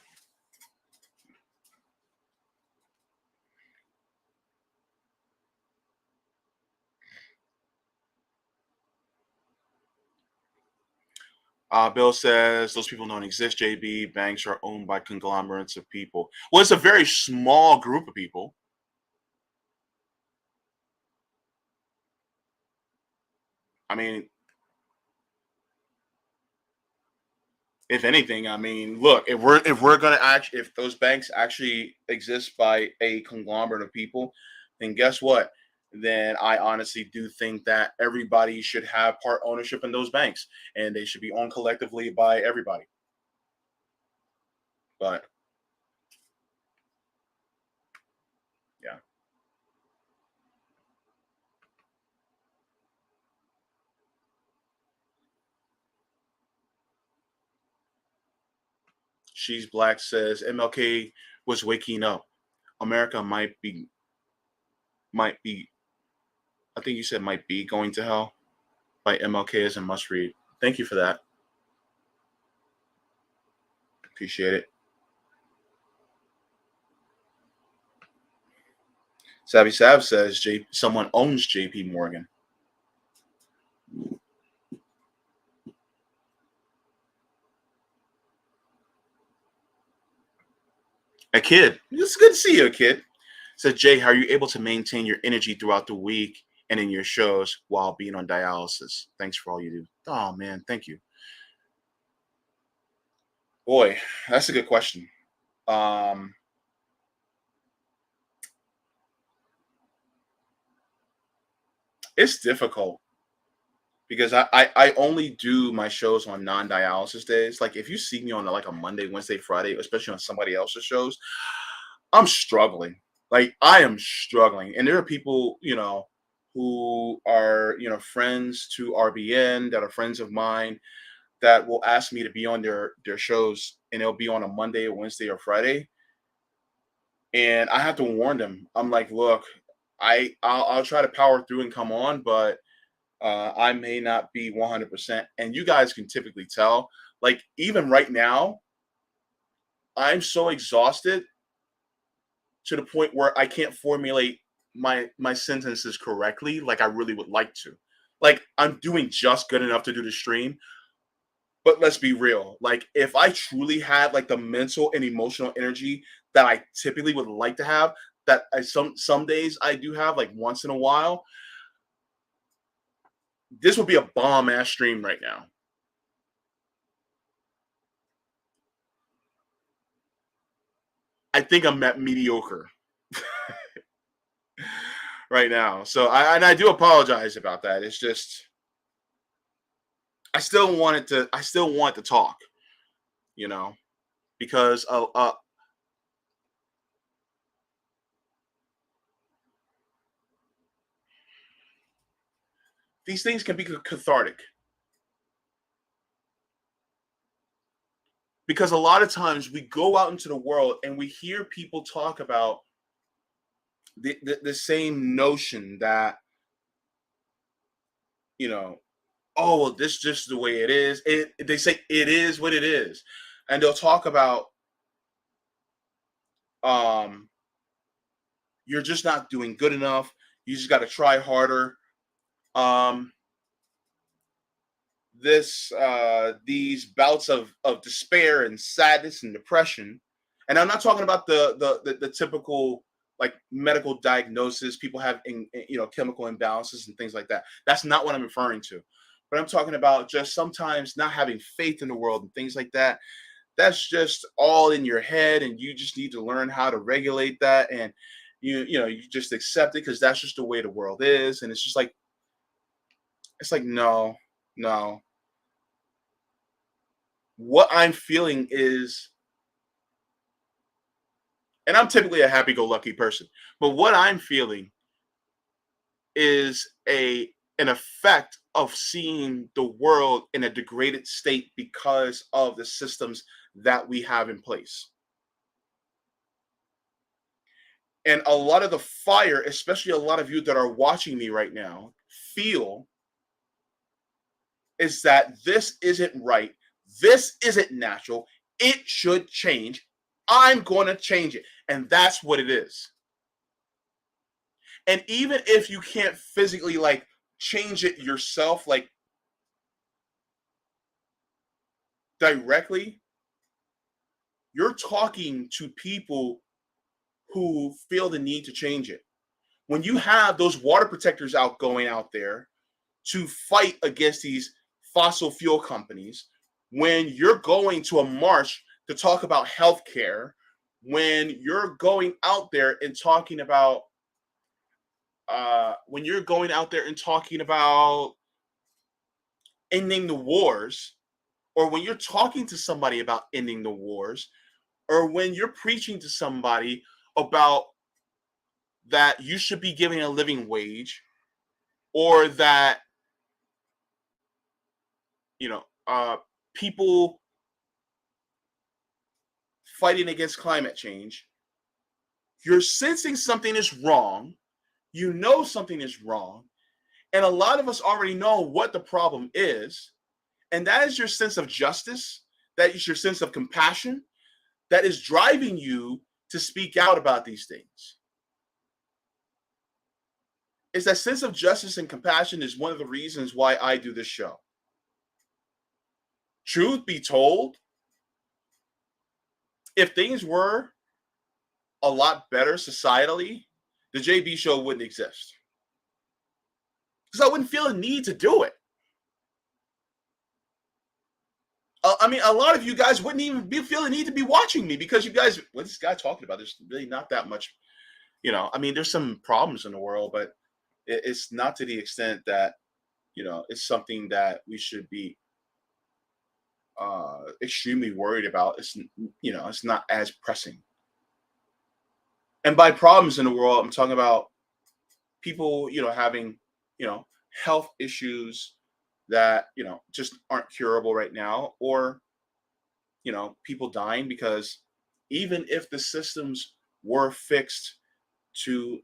Bill says those people don't exist. JB, banks are owned by conglomerates of people. Well, it's a very small group of people. I mean, if anything, I mean, look, if those banks actually exist by a conglomerate of people, then guess what? Then I honestly do think that everybody should have part ownership in those banks, and they should be owned collectively by everybody. But yeah. She's Black says MLK was waking up. America might be, I think you said might be going to hell by MLK as a must read. Thank you for that. Appreciate it. Savvy Sav says someone owns JP Morgan. A kid. It's good to see you, a kid. Said Jay, how are you able to maintain your energy throughout the week and in your shows while being on dialysis? Thanks for all you do. Oh man, thank you. Boy, that's a good question. It's difficult because I only do my shows on non-dialysis days. Like if you see me on like a Monday, Wednesday, Friday, especially on somebody else's shows, I'm struggling. Like I am struggling. And there are people, who are, friends to RBN that are friends of mine that will ask me to be on their shows, and it'll be on a Monday or Wednesday or Friday. And I have to warn them. I'm like, look, I'll try to power through and come on, but I may not be 100%. And you guys can typically tell. Like even right now, I'm so exhausted to the point where I can't formulate my sentences correctly like I really would like to. Like I'm doing just good enough to do the stream, but let's be real. Like if I truly had like the mental and emotional energy that I typically would like to have, that some days I do have like once in a while, this would be a bomb ass stream right now. I think I'm at mediocre right now. So I do apologize about that. It's just I still want to talk, you know, because these things can be cathartic. Because a lot of times we go out into the world and we hear people talk about the same notion that, you know, oh, well, this just the way it is. They say it is what it is. And they'll talk about um you're just not doing good enough. You just got to try harder. Um these bouts of despair and sadness and depression, and I'm not talking about the typical like medical diagnosis people have in chemical imbalances and things like that. That's not what I'm referring to, but I'm talking about just sometimes not having faith in the world and things like that. That's just all in your head, and you just need to learn how to regulate that, and you just accept it because that's just the way the world is. And it's like no, no, what I'm feeling is, and I'm typically a happy-go-lucky person, but what I'm feeling is an effect of seeing the world in a degraded state because of the systems that we have in place. And a lot of the fire, especially a lot of you that are watching me right now, feel is that this isn't right. This isn't natural. It should change. I'm going to change it. And that's what it is. And even if you can't physically like change it yourself, like directly, you're talking to people who feel the need to change it. When you have those water protectors going out there to fight against these fossil fuel companies, when you're going to a march to talk about healthcare, when you're going out there and talking about ending the wars, or when you're talking to somebody about ending the wars, or when you're preaching to somebody about that you should be giving a living wage, or that you know people fighting against climate change, you're sensing something is wrong, something is wrong, and a lot of us already know what the problem is, and that is your sense of justice, that is your sense of compassion, that is driving you to speak out about these things. It's that sense of justice and compassion is one of the reasons why I do this show. Truth be told, if things were a lot better societally, the JB show wouldn't exist. Because I wouldn't feel a need to do it. I mean, a lot of you guys wouldn't even feel the need to be watching me because you guys, what's this guy talking about? There's really not that much, I mean, there's some problems in the world, but It's not to the extent that, it's something that we should be extremely worried about. It's not as pressing. And by problems in the world, I'm talking about people, having, you know, health issues that, just aren't curable right now, or, people dying because even if the systems were fixed to,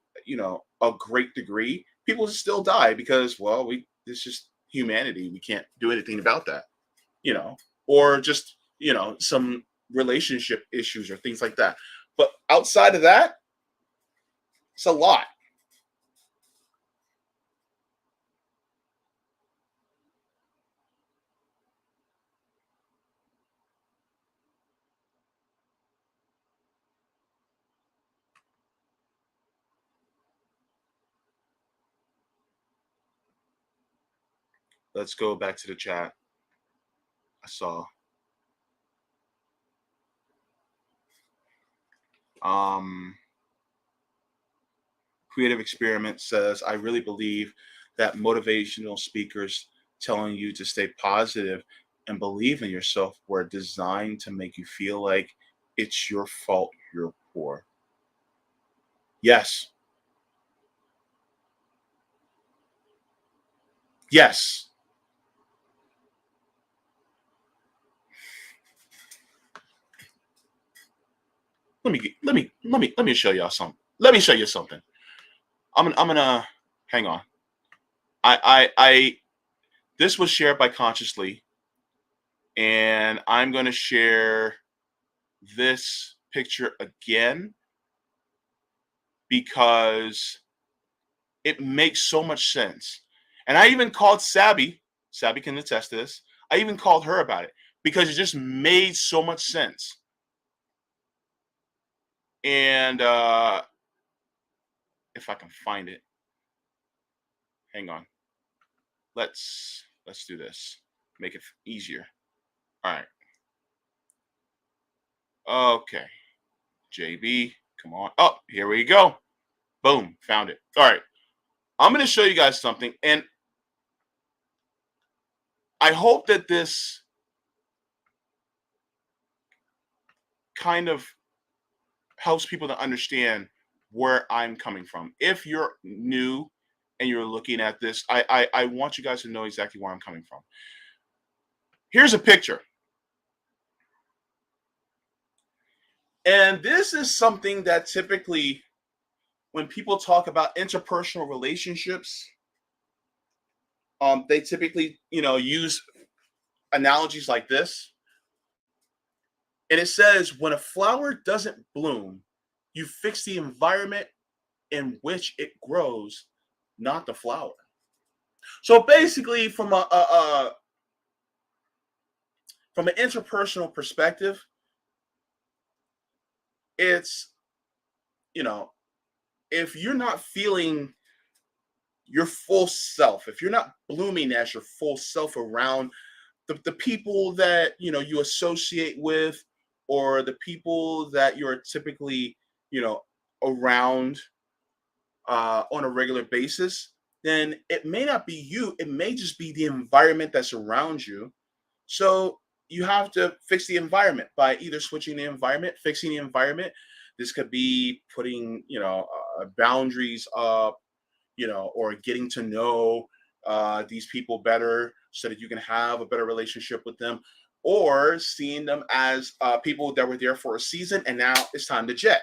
a great degree, people still die because, well, it's just humanity. We can't do anything about that, you know, or just, some relationship issues or things like that. But outside of that, it's a lot. Let's go back to the chat. I saw um Creative Experiment says, I really believe that motivational speakers telling you to stay positive and believe in yourself were designed to make you feel like it's your fault you're poor. Yes. Yes. Let me show y'all something. Let me show you something. I'm gonna hang on. I this was shared by Consciously, and I'm gonna share this picture again because it makes so much sense. And I even called Sabby. Sabby can attest to this. I even called her about it because it just made so much sense. And if I can find it, hang on. Let's do this. Make it easier. All right. Okay. JB, come on. Oh, here we go. Boom, found it. All right. I'm going to show you guys something, and I hope that this kind of helps people to understand where I'm coming from. If you're new and you're looking at this, I want you guys to know exactly where I'm coming from. Here's a picture. And this is something that typically, when people talk about interpersonal relationships, they typically, use analogies like this. And it says, when a flower doesn't bloom, you fix the environment in which it grows, not the flower. So basically, from an interpersonal perspective, it's, you know, if you're not feeling your full self, if you're not blooming as your full self around the people that you associate with, or the people that you're typically around on a regular basis, then it may not be you. It may just be the environment that's around you. So you have to fix the environment by either switching the environment, fixing the environment. This could be putting, boundaries up, or getting to know these people better so that you can have a better relationship with them, or seeing them as people that were there for a season and now it's time to jet.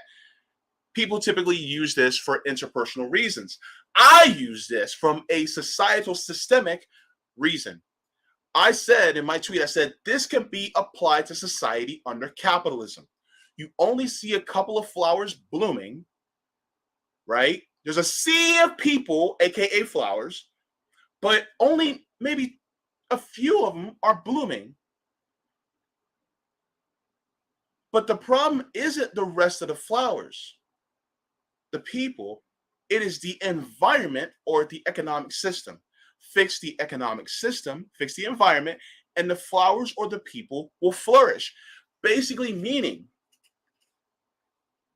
People typically use this for interpersonal reasons. I use this from a societal systemic reason. I said in my tweet, I said, this can be applied to society under capitalism. You only see a couple of flowers blooming, right? There's a sea of people, AKA flowers, but only maybe a few of them are blooming. But the problem isn't the rest of the flowers, the people, it is the environment or the economic system. Fix the economic system, fix the environment, and the flowers or the people will flourish. Basically, meaning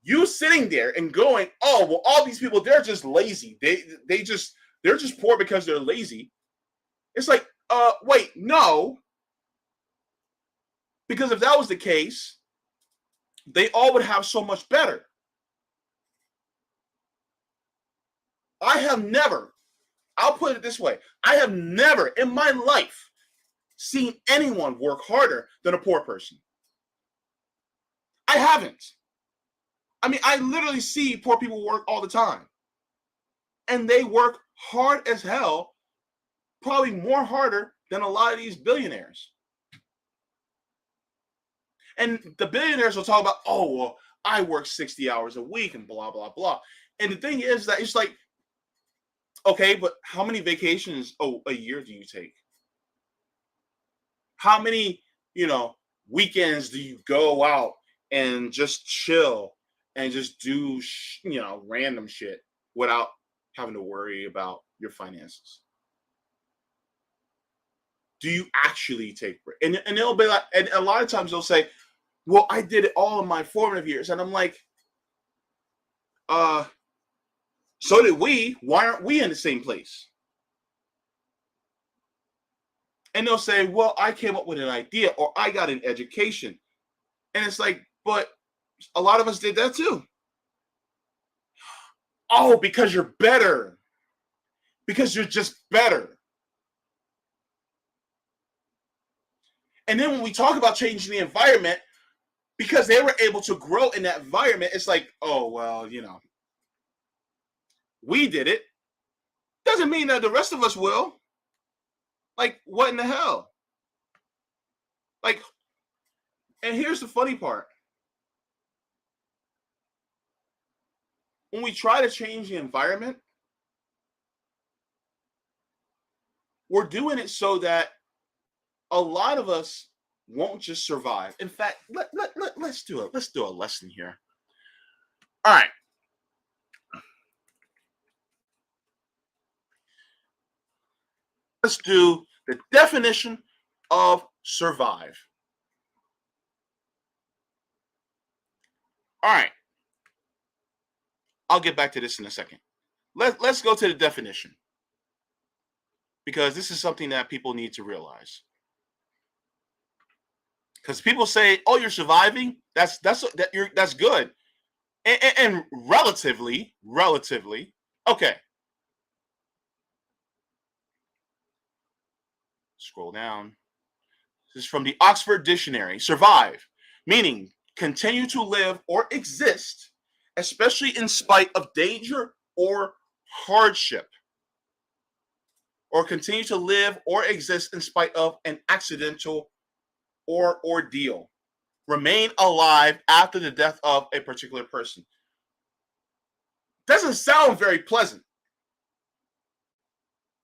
you sitting there and going, oh, well, all these people, they're just lazy. They just they're just poor because they're lazy. It's like, wait, no. Because if that was the case, they all would have so much better. I'll put it this way, I have never in my life seen anyone work harder than a poor person. I haven't. I mean, I literally see poor people work all the time. And they work hard as hell, probably more harder than a lot of these billionaires. And the billionaires will talk about, oh, well, I work 60 hours a week and blah, blah, blah. And the thing is that it's like, okay, but how many vacations a year do you take? How many, weekends do you go out and just chill and just do, random shit without having to worry about your finances? Do you actually take break? And they'll be like, and a lot of times they'll say, well, I did it all in my formative years. And I'm like, so did we. Why aren't we in the same place? And they'll say, well, I came up with an idea or I got an education. And it's like, but a lot of us did that too. Oh, because you're better. Because you're just better. And then when we talk about changing the environment, because they were able to grow in that environment, it's like, oh, well, we did it. Doesn't mean that the rest of us will. Like, what in the hell? Like, and here's the funny part. When we try to change the environment, we're doing it so that a lot of us won't just survive. In fact, let's do a lesson here. All right. Let's do the definition of survive. All right. I'll get back to this in a second. Let's go to the definition, because this is something that people need to realize. Because people say, "Oh, you're surviving. That's good," and relatively, okay. Scroll down. This is from the Oxford Dictionary. Survive, meaning continue to live or exist, especially in spite of danger or hardship, or continue to live or exist in spite of an accidental or ordeal. Remain alive after the death of a particular person. Doesn't sound very pleasant,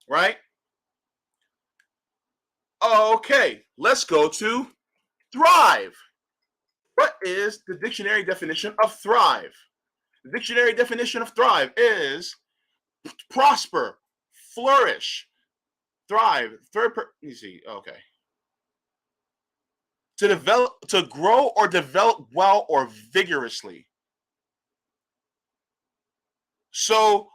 right? Okay, let's go to thrive. What is the dictionary definition of thrive? The dictionary definition of thrive is prosper, flourish, thrive. Let me see. Okay. To grow or develop well or vigorously. So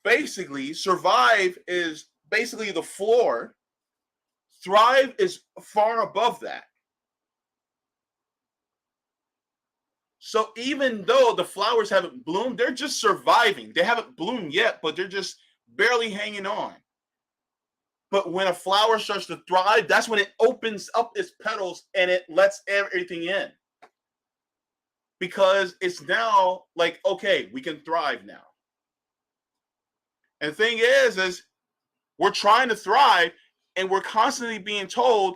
basically, survive is basically the floor. Thrive is far above that. So even though the flowers haven't bloomed, they're just surviving. They haven't bloomed yet, but they're just barely hanging on. But when a flower starts to thrive, that's when it opens up its petals and it lets everything in. Because it's now like, okay, we can thrive now. And the thing is we're trying to thrive and we're constantly being told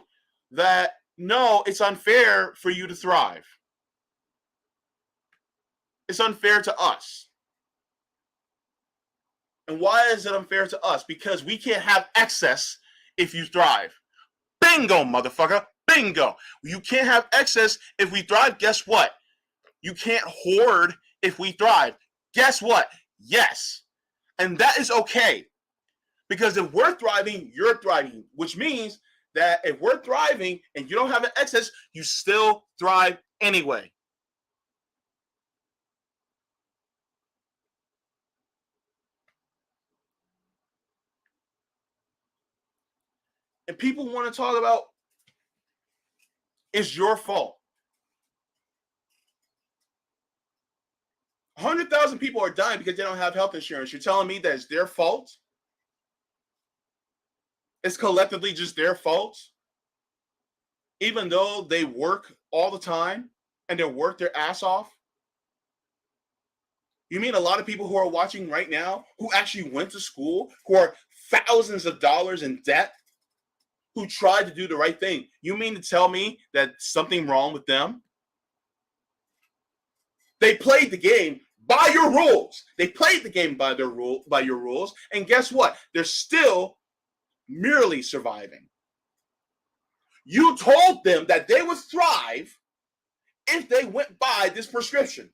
that, no, it's unfair for you to thrive. It's unfair to us. And why is it unfair to us? Because we can't have excess if you thrive. Bingo, motherfucker. Bingo. You can't have excess if we thrive. Guess what? You can't hoard if we thrive. Guess what? Yes. And that is okay. Because if we're thriving, you're thriving. Which means that if we're thriving and you don't have an excess, you still thrive anyway. And people want to talk about it's your fault. 100,000 people are dying because they don't have health insurance. You're telling me that it's their fault? It's collectively just their fault? Even though they work all the time and they work their ass off? You mean a lot of people who are watching right now who actually went to school, who are thousands of dollars in debt, who tried to do the right thing? You mean to tell me that something wrong with them? They played the game by your rules. They played the game by your rules, and guess what? They're still merely surviving. You told them that they would thrive if they went by this prescription,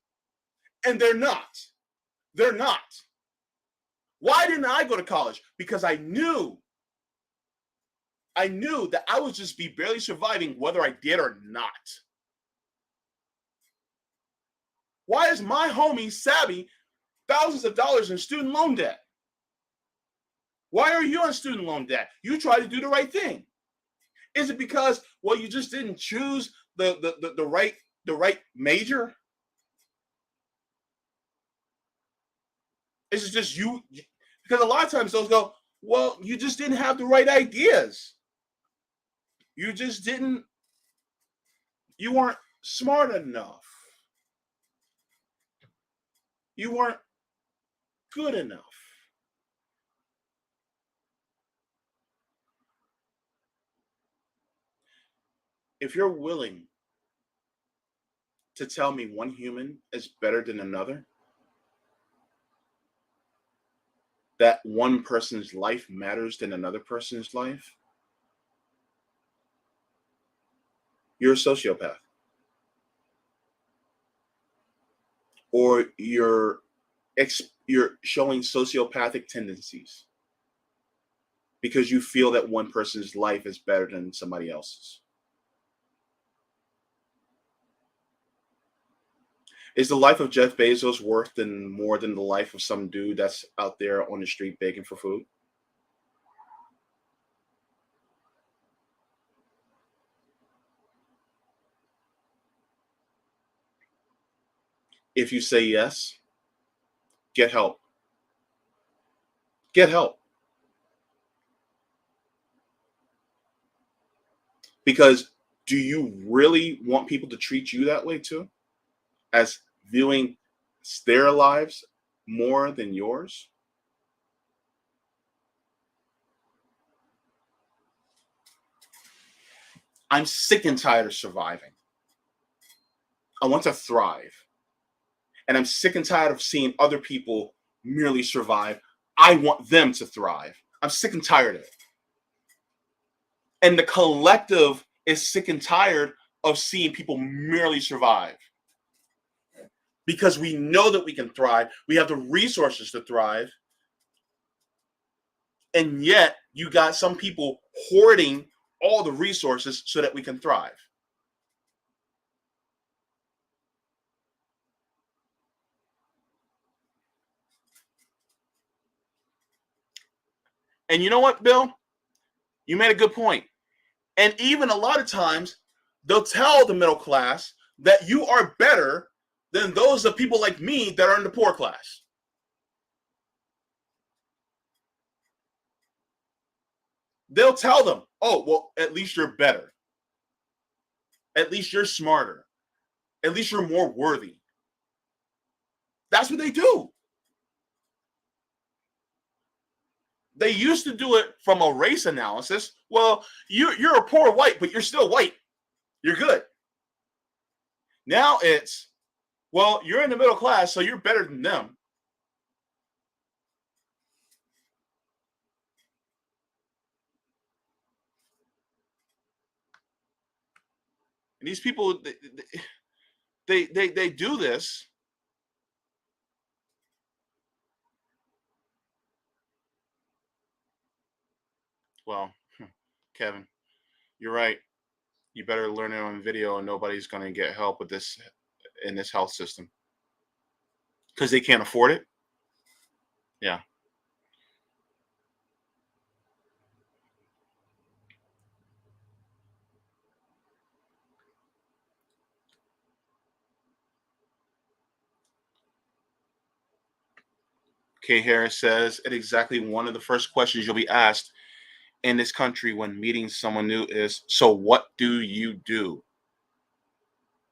and they're not. They're not. Why didn't I go to college? Because I knew that I would just be barely surviving whether I did or not. Why is my homie Savvy thousands of dollars in student loan debt? Why are you on student loan debt? You tried to do the right thing. Is it because, well, you just didn't choose the right major? Is it just you? Because a lot of times those go, well, you just didn't have the right ideas. You weren't smart enough. You weren't good enough. If you're willing to tell me one human is better than another, that one person's life matters than another person's life, you're a sociopath. Or you're showing sociopathic tendencies because you feel that one person's life is better than somebody else's. Is the life of Jeff Bezos worth more than the life of some dude that's out there on the street begging for food? If you say yes, get help. Get help. Because do you really want people to treat you that way too? As viewing their lives more than yours? I'm sick and tired of surviving. I want to thrive. And I'm sick and tired of seeing other people merely survive. I want them to thrive. I'm sick and tired of it. And the collective is sick and tired of seeing people merely survive. Because we know that we can thrive. We have the resources to thrive. And yet you got some people hoarding all the resources so that we can thrive. And you know what, Bill? You made a good point. And even a lot of times, they'll tell the middle class that you are better than those of people like me that are in the poor class. They'll tell them, oh, well, at least you're better. At least you're smarter. At least you're more worthy. That's what they do. They used to do it from a race analysis. Well, you're a poor white, but you're still white. You're good. Now it's, well, you're in the middle class, so you're better than them. And these people, they do this. Well, Kevin, you're right. You better learn it on video, and nobody's going to get help with this in this health system because they can't afford it. Yeah. Kay Harris says, "It exactly one of the first questions you'll be asked in this country when meeting someone new is, so what do you do?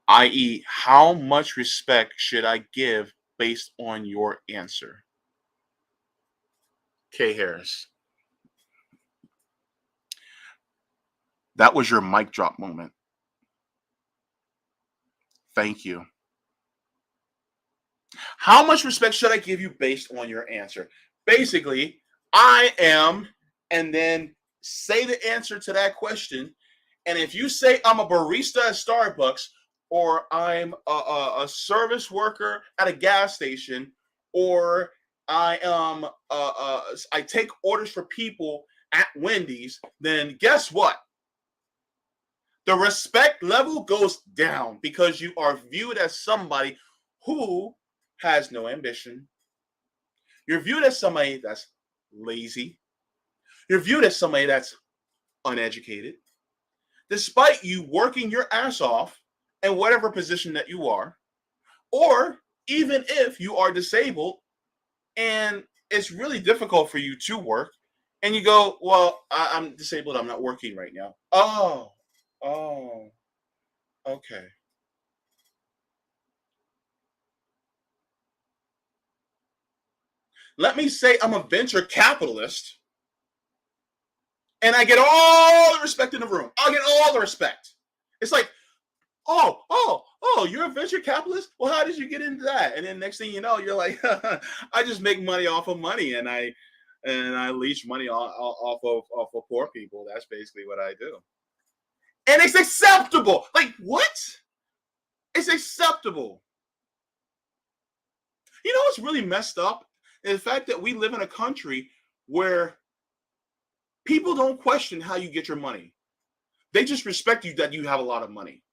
I.e., how much respect should I give based on your answer?" Kay Harris, that was your mic drop moment. Thank you. How much respect should I give you based on your answer? Basically, I am, and then say the answer to that question. And if you say I'm a barista at Starbucks, or I'm a service worker at a gas station, or I am I take orders for people at Wendy's, then guess what? The respect level goes down because you are viewed as somebody who has no ambition. You're viewed as somebody that's lazy. You're viewed as somebody that's uneducated. Despite you working your ass off in whatever position that you are, or even if you are disabled and it's really difficult for you to work, and you go, well, I'm disabled, I'm not working right now. Oh, okay. Let me say I'm a venture capitalist and I get all the respect in the room. I'll get all the respect. It's like, oh, you're a venture capitalist? Well, how did you get into that? And then next thing you know, you're like, I just make money off of money, and I leech money off of poor people. That's basically what I do. And it's acceptable. Like, what? It's acceptable. You know what's really messed up? Is the fact that we live in a country where people don't question how you get your money. They just respect you that you have a lot of money.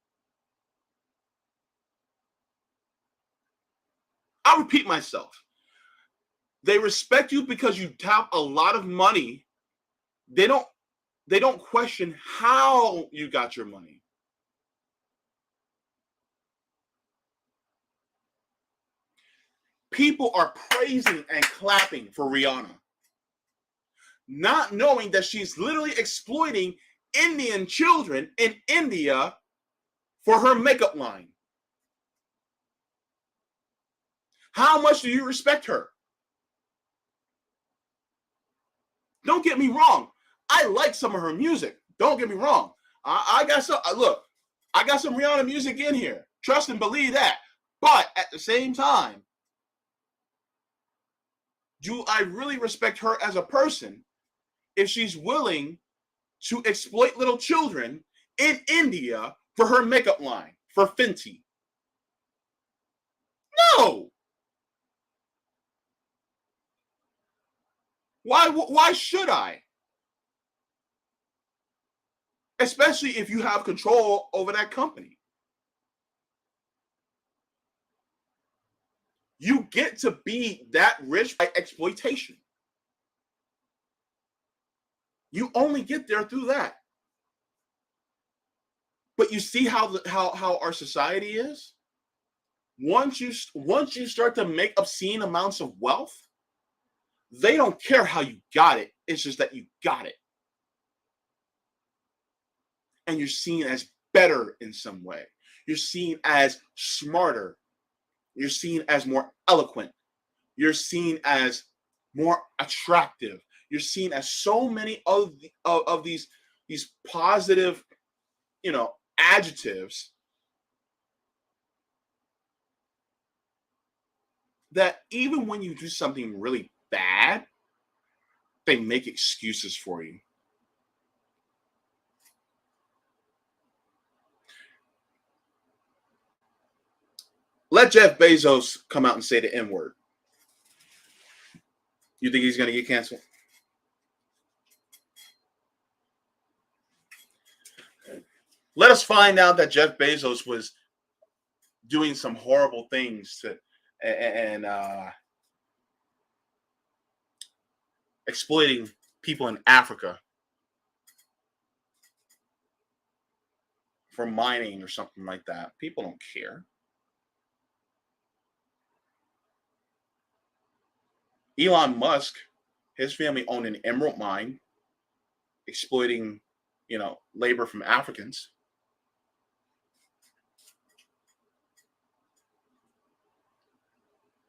I'll repeat myself. They respect you because you have a lot of money. They don't question how you got your money. People are praising and clapping for Rihanna, not knowing that she's literally exploiting Indian children in India for her makeup line. How much do you respect her? Don't get me wrong. I like some of her music. Don't get me wrong. I got some. Look, I got some Rihanna music in here. Trust and believe that. But at the same time, do I really respect her as a person if she's willing to exploit little children in India for her makeup line, for Fenty? No. Why should I? Especially if you have control over that company. You get to be that rich by exploitation. You only get there through that. But you see how our society is? Once you start to make obscene amounts of wealth, they don't care how you got it. It's just that you got it. And you're seen as better in some way. You're seen as smarter. You're seen as more eloquent. You're seen as more attractive. You're seen as so many of these positive, adjectives that even when you do something really bad, they make excuses for you. Let Jeff Bezos come out and say the N word. You think he's going to get canceled? Let us find out that Jeff Bezos was doing some horrible things and exploiting people in Africa for mining or something like that. People don't care. Elon Musk, his family owned an emerald mine, exploiting, labor from Africans.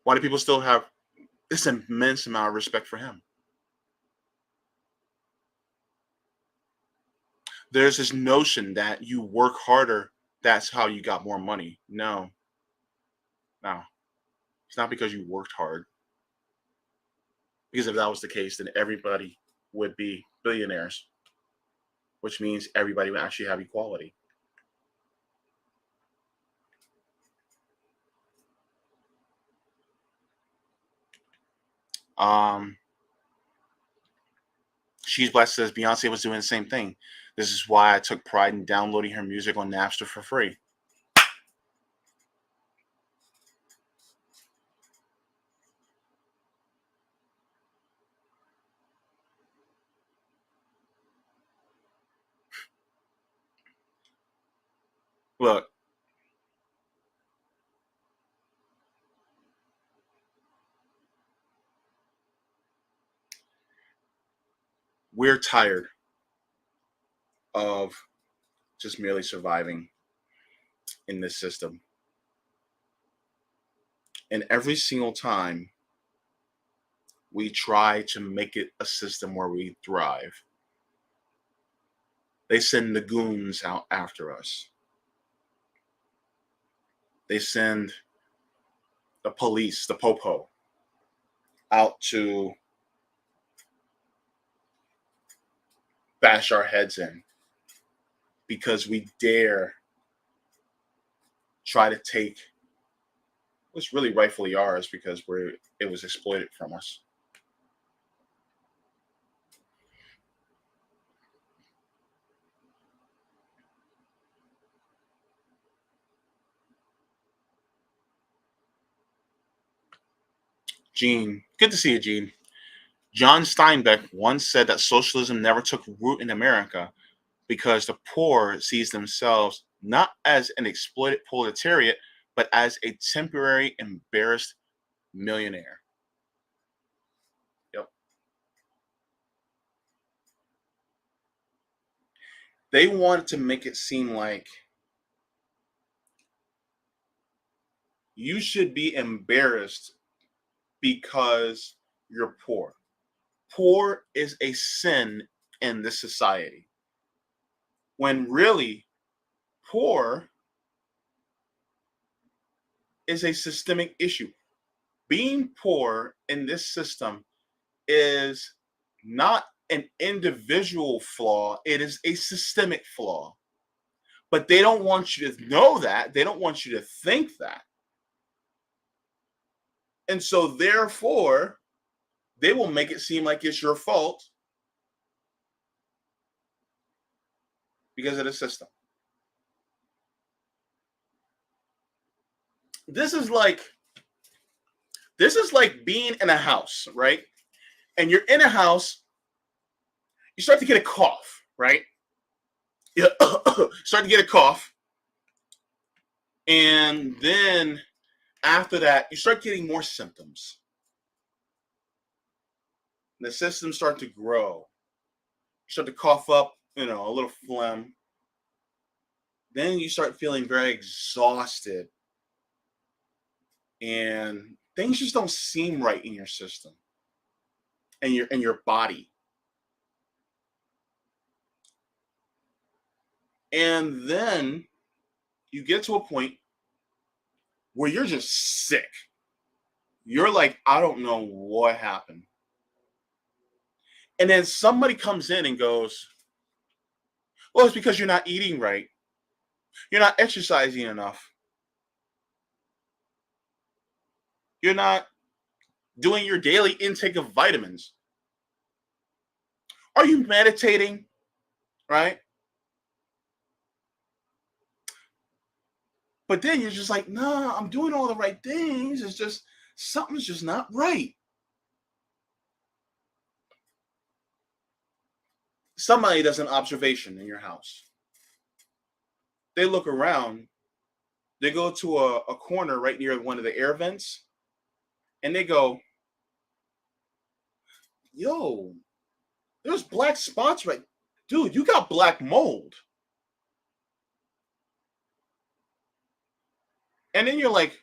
Why do people still have this immense amount of respect for him? There's this notion that you work harder, that's how you got more money. No, it's not because you worked hard. Because if that was the case, then everybody would be billionaires, which means everybody would actually have equality. Um, She's Blessed says Beyonce was doing the same thing. This is why I took pride in downloading her music on Napster for free. Look, we're tired of just merely surviving in this system. And every single time we try to make it a system where we thrive, they send the goons out after us. They send the police, the popo, out to bash our heads in because we dare try to take what's really rightfully ours because it was exploited from us. Gene, good to see you, Gene. John Steinbeck once said that socialism never took root in America because the poor sees themselves not as an exploited proletariat, but as a temporary embarrassed millionaire. Yep. They wanted to make it seem like you should be embarrassed because you're poor. Poor is a sin in this society. When really, poor is a systemic issue. Being poor in this system is not an individual flaw, it is a systemic flaw. But they don't want you to know that. They don't want you to think that. And so, therefore, they will make it seem like it's your fault because of the system. This is like being in a house, right? And you're in a house, you start to get a cough, right? You start to get a cough, and then after that, you start getting more symptoms. The symptoms start to grow. You start to cough up, a little phlegm. Then you start feeling very exhausted, and things just don't seem right in your system and your body. And then you get to a point where you're just sick. You're like, I don't know what happened. And then somebody comes in and goes, well, it's because you're not eating right. You're not exercising enough. You're not doing your daily intake of vitamins. Are you meditating? Right? But then you're just like, nah, I'm doing all the right things. It's just something's just not right. Somebody does an observation in your house. They look around, they go to a corner right near one of the air vents, and they go, yo, there's black spots right. Dude, you got black mold. And then you're like,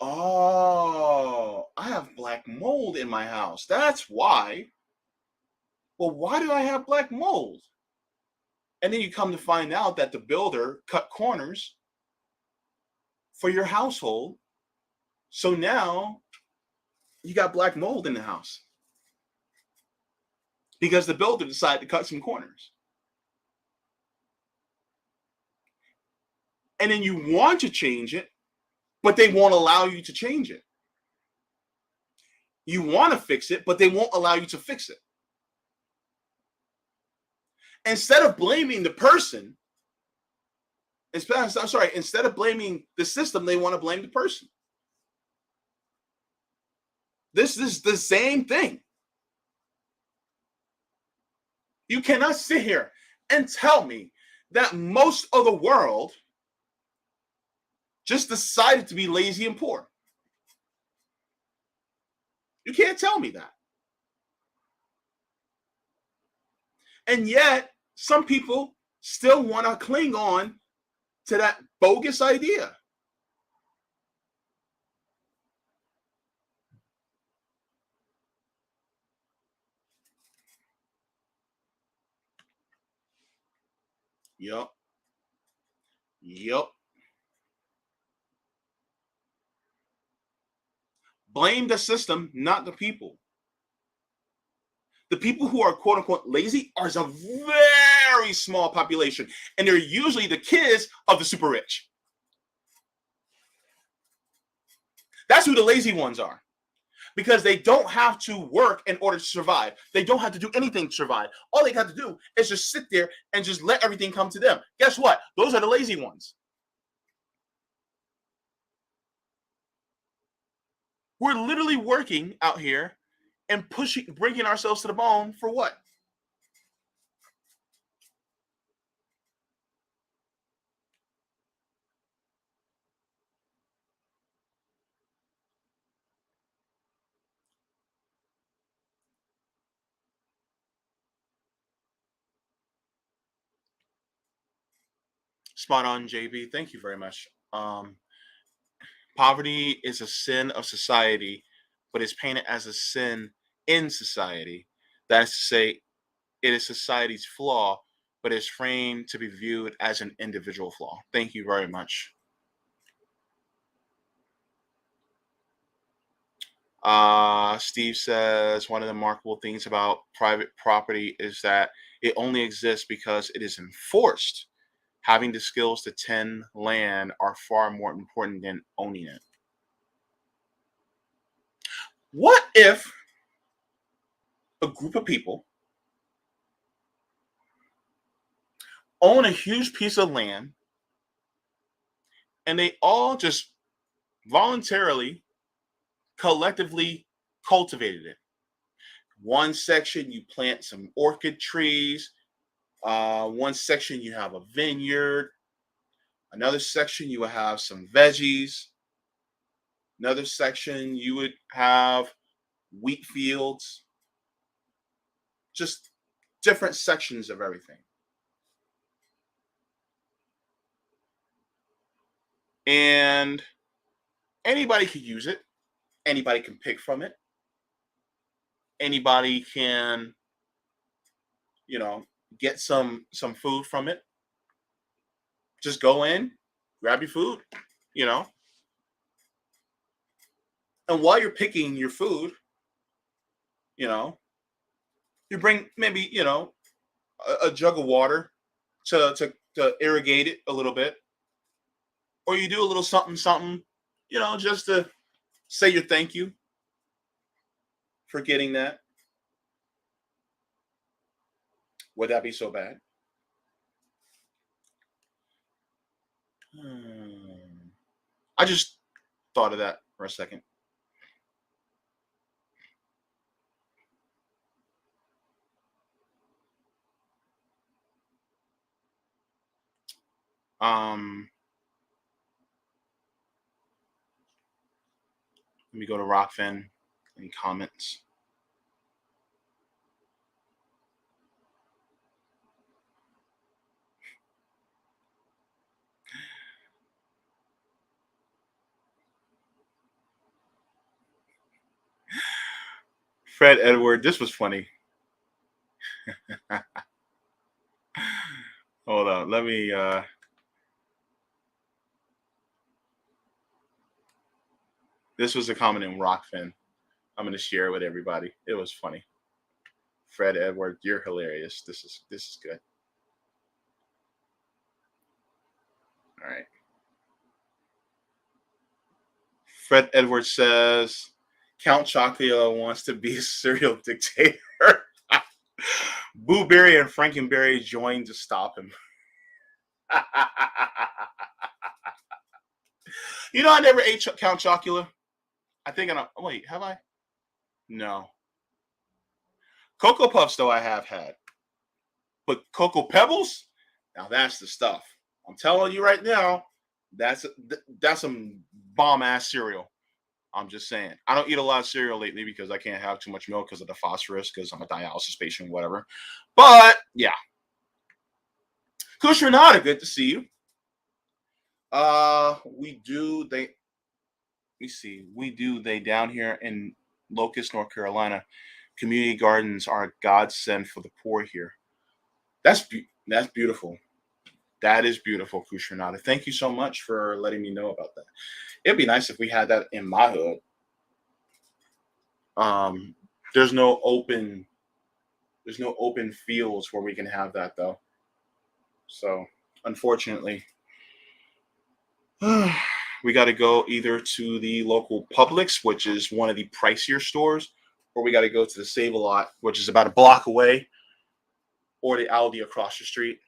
oh, I have black mold in my house. That's why. Well, why do I have black mold? And then you come to find out that the builder cut corners for your household. So now you got black mold in the house because the builder decided to cut some corners. And then you want to change it, but they won't allow you to change it. You want to fix it, but they won't allow you to fix it. Instead of blaming the person, instead of blaming the system, they want to blame the person. This is the same thing. You cannot sit here and tell me that most of the world just decided to be lazy and poor. You can't tell me that. And yet, some people still want to cling on to that bogus idea. Yup. Yup. Blame the system, not the people. The people who are quote unquote lazy are a very small population, and they're usually the kids of the super rich. That's who the lazy ones are, because they don't have to work in order to survive. They don't have to do anything to survive. All they have to do is just sit there and just let everything come to them. Guess what? Those are the lazy ones. We're literally working out here and breaking ourselves to the bone for what? Spot on, JB. Thank you very much. Poverty is a sin of society, but it's painted as a sin in society. That's to say, it is society's flaw, but it's framed to be viewed as an individual flaw. Thank you very much. Steve says one of the remarkable things about private property is that it only exists because it is enforced. Having the skills to tend land are far more important than owning it. What if a group of people own a huge piece of land and they all just voluntarily, collectively cultivated it? One section you plant some orchid trees. One section you have a vineyard. Another section you would have some veggies. Another section you would have wheat fields. Just different sections of everything. And anybody can use it. Anybody can pick from it. Anybody can, you know, get some food from it. Just go in, grab your food, you know. And while you're picking your food, you know, you bring maybe, you know, a jug of water to irrigate it a little bit. Or you do a little something, something, you know, just to say your thank you for getting that. Would that be so bad? I just thought of that for a second. Let me go to Rockfin. Any comments? Fred Edward, this was funny. Hold on, let me. This was a comment in Rockfin. I'm gonna share it with everybody. It was funny. Fred Edward, you're hilarious. This is good. All right. Fred Edwards says Count Chocula wants to be a serial dictator. Boo Berry and Frankenberry joined to stop him. You know, I never ate Count Chocula. I think I don't. Wait, have I? No. Cocoa Puffs, though, I have had. But Cocoa Pebbles? Now that's the stuff. I'm telling you right now, that's some bomb ass cereal. I'm just saying. I don't eat a lot of cereal lately because I can't have too much milk because of the phosphorus, because I'm a dialysis patient, whatever. But yeah. Kush Renata, good to see you. We do they let me see. We do they down here in Locust, North Carolina. Community gardens are a godsend for the poor here. That's beautiful. That is beautiful, Kush Renata. Thank you so much for letting me know about that. It'd be nice if we had that in my hood. Um, there's no open fields where we can have that though. So unfortunately, we got to go either to the local Publix, which is one of the pricier stores, or we got to go to the Save a Lot, which is about a block away, or the Aldi across the street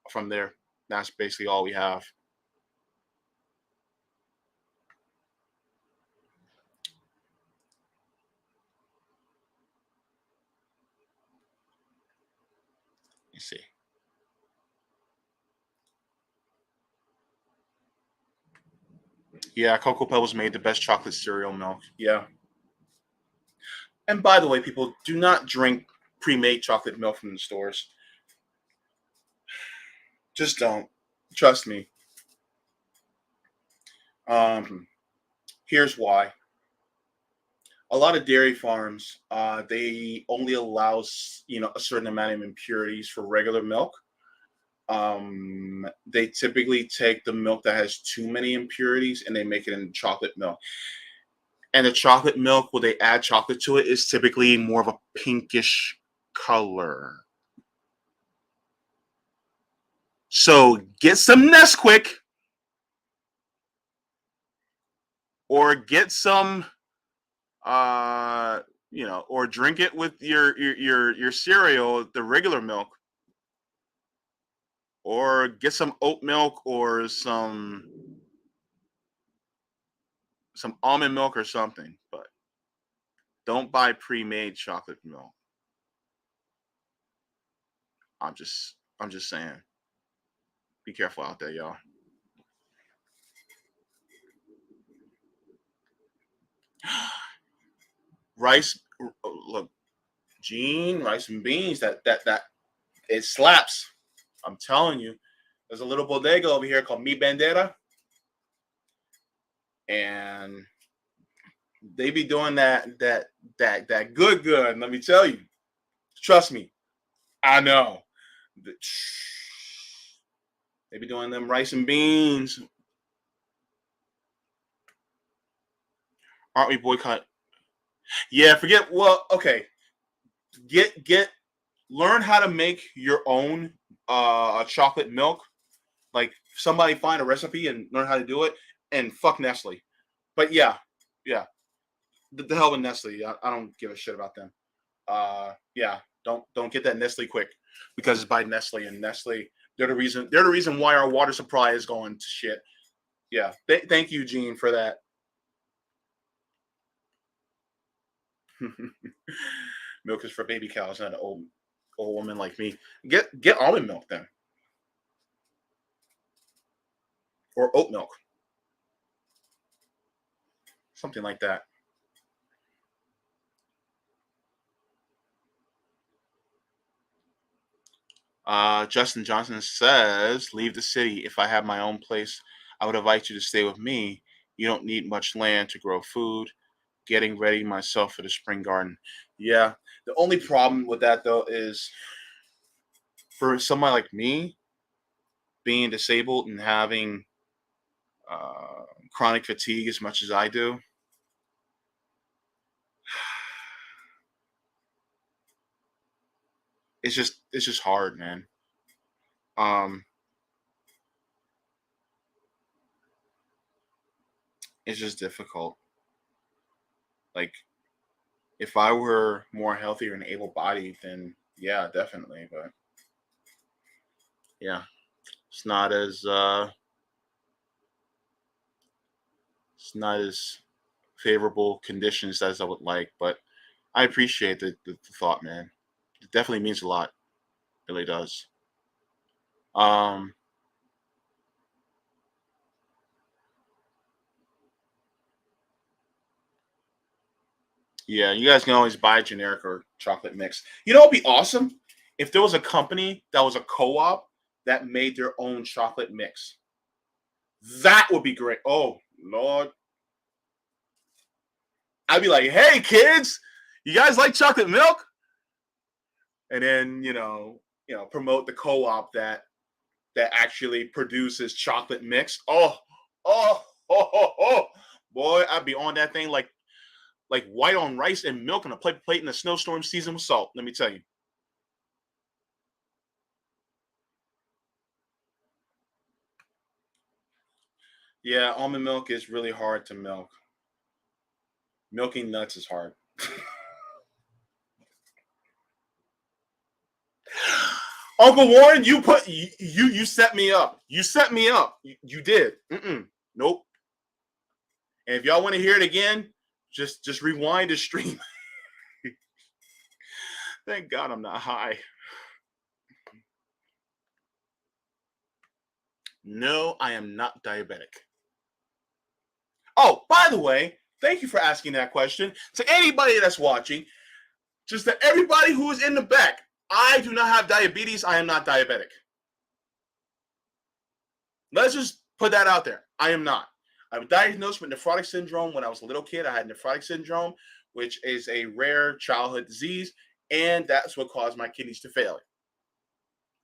from there. That's basically all we have. You see. Yeah, Cocoa Pebbles made the best chocolate cereal milk. Yeah. And by the way, people, do not drink pre-made chocolate milk from the stores. Just don't. Trust me. Um, Here's why. A lot of dairy farms, they only allows a certain amount of impurities for regular milk. They typically take the milk that has too many impurities and they make it into chocolate milk. And the chocolate milk, when they add chocolate to it, is typically more of a pinkish color. So get some Nesquik or get some or drink it with your cereal, the regular milk, or get some oat milk or some almond milk or something, but don't buy pre-made chocolate milk. I'm just saying. Be careful out there, y'all. Rice, look, Gene, rice and beans. That it slaps. I'm telling you. There's a little bodega over here called Mi Bandera, and they be doing that good. Let me tell you. Trust me, I know. They be doing them rice and beans. Aren't we boycott? Yeah, forget. Well, okay. Get learn how to make your own chocolate milk. Like somebody find a recipe and learn how to do it. And fuck Nestle. But yeah. The hell with Nestle. I don't give a shit about them. Yeah. Don't get that Nestle quick because it's by Nestle, and Nestle they're the reason why our water supply is going to shit. Yeah. Thank you, Gene, for that. Milk is for baby cows, not an old woman like me. Get almond milk then, or oat milk, something like that. Justin Johnson says, "Leave the city. If I had my own place, I would invite you to stay with me. You don't need much land to grow food. getting ready myself for the spring garden. Yeah. The only problem with that though is for somebody like me, being disabled and having chronic fatigue as much as I do, it's just hard, man. Um, it's just difficult. Like if I were more healthier and able bodied, then yeah, definitely. But yeah, it's not as it's not as favorable conditions as I would like. But I appreciate the thought, man. It definitely means a lot. It really does. Um, yeah, you guys can always buy generic or chocolate mix. You know, it'd be awesome if there was a company that was a co-op that made their own chocolate mix. That would be great. Oh Lord, I'd be like, hey kids, you guys like chocolate milk? And then promote the co-op that actually produces chocolate mix. Oh, boy, I'd be on that thing like white on rice and milk on a plate in a snowstorm season with salt. Let me tell you. Yeah, almond milk is really hard to milk. Milking nuts is hard. Uncle Warren, you set me up. You set me up. You did. Nope. And if y'all want to hear it again, just rewind the stream. Thank God I'm not high. No, I am not diabetic. Oh, by the way, thank you for asking that question. To anybody that's watching, just to everybody who is in the back, I do not have diabetes. I am not diabetic. Let's just put that out there. I am not. I was diagnosed with nephrotic syndrome when I was a little kid. I had nephrotic syndrome, which is a rare childhood disease, and that's what caused my kidneys to fail.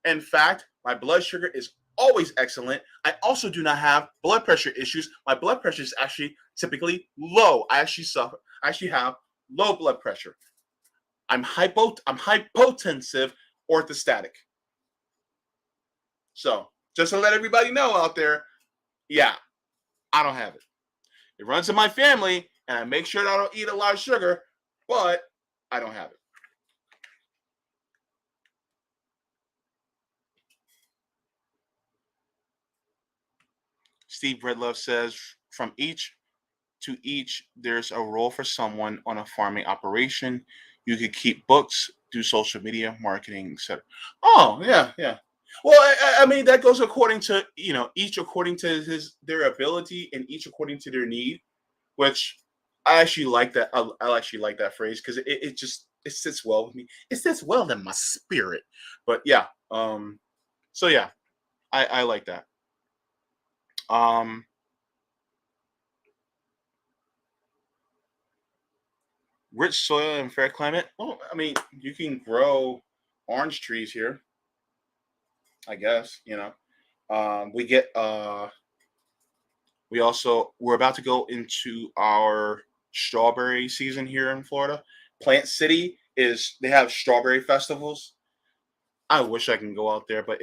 In fact, my blood sugar is always excellent. I also do not have blood pressure issues. My blood pressure is actually typically low. I actually have low blood pressure. I'm hypotensive orthostatic. So just to let everybody know out there, yeah, I don't have it. It runs in my family, and I make sure that I don't eat a lot of sugar, but I don't have it. Steve Breadlove says, from each to each, there's a role for someone on a farming operation. You could keep books, do social media, marketing, etc. Oh, yeah, yeah. Well, I mean, that goes according to, each according to their ability and each according to their need, which I actually like that. I actually like that phrase because it just it sits well with me. It sits well in my spirit. But yeah, so yeah, I like that. Um, Rich soil and fair climate. Well, I mean, you can grow orange trees here, I guess. We get we're about to go into our strawberry season here in Florida. Plant City is they have strawberry festivals. I wish I can go out there, but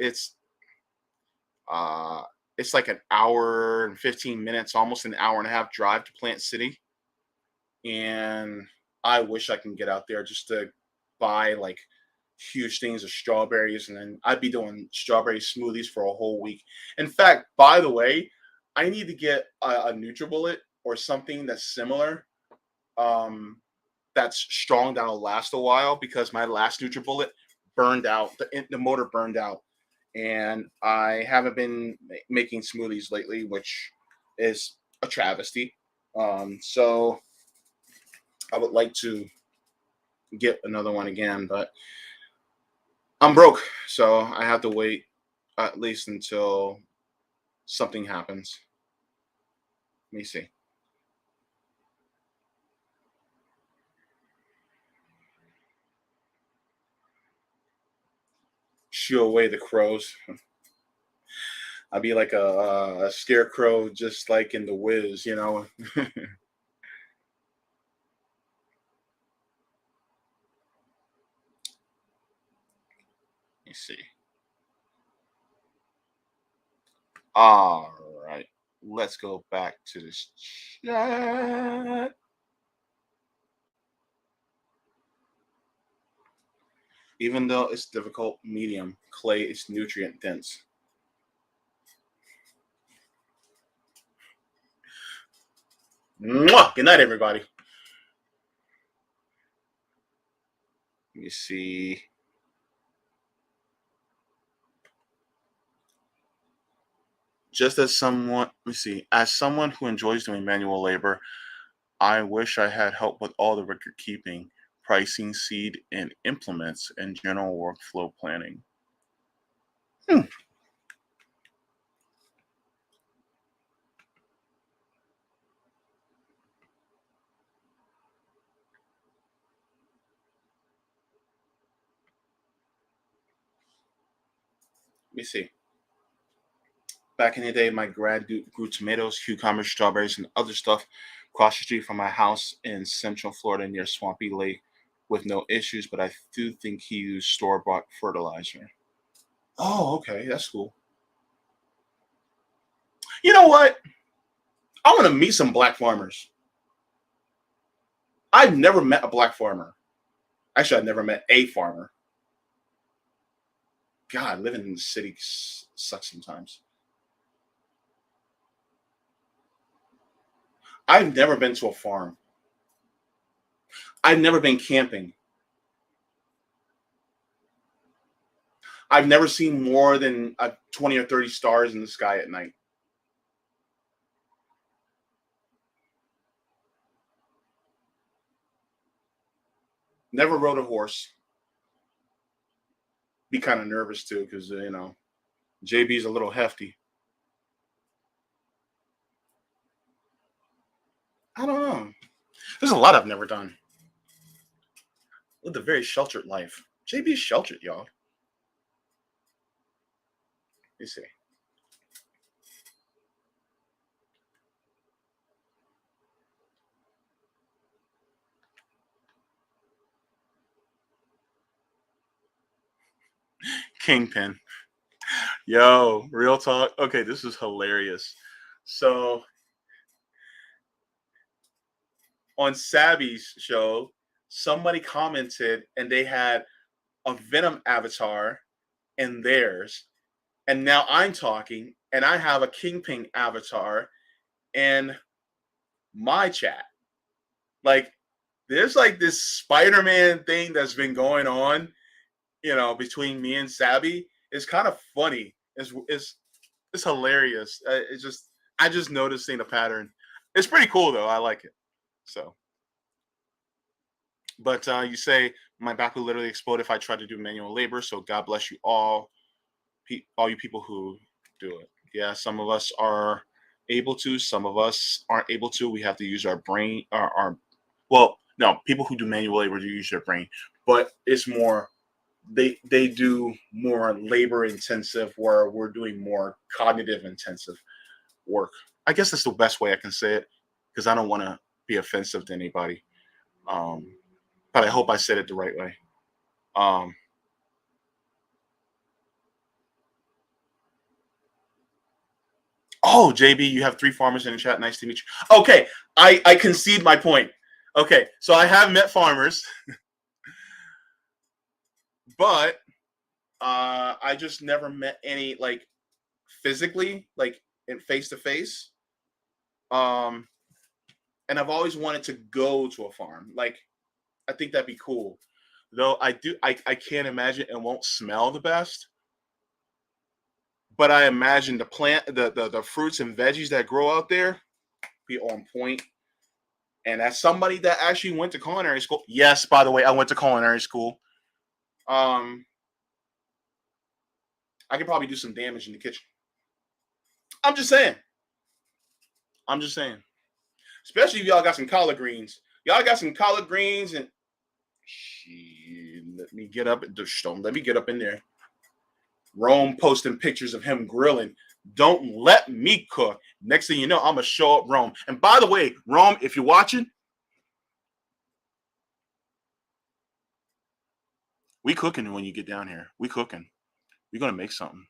uh it's like an hour and 15 minutes, almost an hour and a half drive to Plant City. And I wish I can get out there just to buy like huge things of strawberries, and then I'd be doing strawberry smoothies for a whole week. In fact, by the way, I need to get a NutriBullet or something that's similar, um, that's strong that'll last a while because my last NutriBullet burned out. The motor burned out, and I haven't been making smoothies lately, which is a travesty. So I would like to get another one again, but I'm broke, so I have to wait at least until something happens. Let me see. shoo away the crows. I'd be like a scarecrow, just like in The Wiz, you know. You see. All right, let's go back to this chat. Even though it's difficult medium, clay is nutrient dense. Mwah! Good night, everybody. Let me see. Just as someone, let me see. As someone who enjoys doing manual labor, I wish I had help with all the record keeping, pricing, seed, and implements, and general workflow planning. Let me see. Back in the day, my grad grew tomatoes, cucumbers, strawberries, and other stuff across the street from my house in Central Florida near Swampy Lake with no issues, but I do think he used store bought fertilizer. Oh, okay. That's cool. You know what? I want to meet some black farmers. I've never met a black farmer. Actually, I've never met a farmer. God, living in the city sucks sometimes. I've never been to a farm. I've never been camping. I've never seen more than 20 or 30 stars in the sky at night. Never rode a horse. Be kind of nervous too, because JB's a little hefty. I don't know. There's a lot I've never done. Lived a very sheltered life. JB's sheltered, y'all. You see. Kingpin. Yo, real talk. Okay, this is hilarious. So on Savvy's show, somebody commented and they had a Venom avatar in theirs. And now I'm talking and I have a Kingpin avatar in my chat. Like, there's like this Spider-Man thing that's been going on, between me and Savvy. It's kind of funny. It's hilarious. I just noticing a pattern. It's pretty cool though. I like it. So, but you say my back would literally explode if I tried to do manual labor. So God bless you all you people who do it. Yeah, some of us are able to. Some of us aren't able to. We have to use our brain. Well, no, people who do manual labor do use their brain, but it's more they do more labor intensive, where we're doing more cognitive intensive work. I guess that's the best way I can say it, because I don't want to be offensive to anybody. But I hope I said it the right way. Oh, JB, you have 3 farmers in the chat. Nice to meet you. Okay, I concede my point. Okay, so I have met farmers, but I just never met any, like, physically, like in face to face. And I've always wanted to go to a farm. Like, I think that'd be cool. Though I can't imagine it won't smell the best. But I imagine the plant, the fruits and veggies that grow out there be on point. And as somebody that actually went to culinary school, yes, by the way, I went to culinary school. I could probably do some damage in the kitchen. I'm just saying. I'm just saying. Especially if y'all got some collard greens. Y'all got some collard greens and let me get up. Don't let me get up in there. Rome posting pictures of him grilling. Don't let me cook. Next thing you know, I'm gonna show up Rome. And by the way, Rome, if you're watching, we cooking when you get down here. We cooking. We're gonna make something.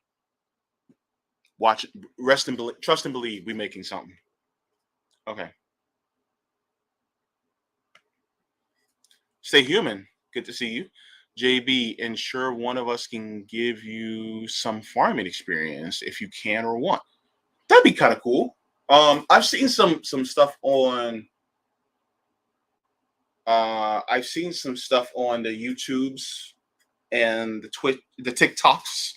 Watch it. Rest and believe, trust and believe. We making something. Okay. Stay human. Good to see you. JB, ensure one of us can give you some farming experience if you can or want. That'd be kind of cool. I've seen some stuff on I've seen some stuff on the YouTubes and the TikToks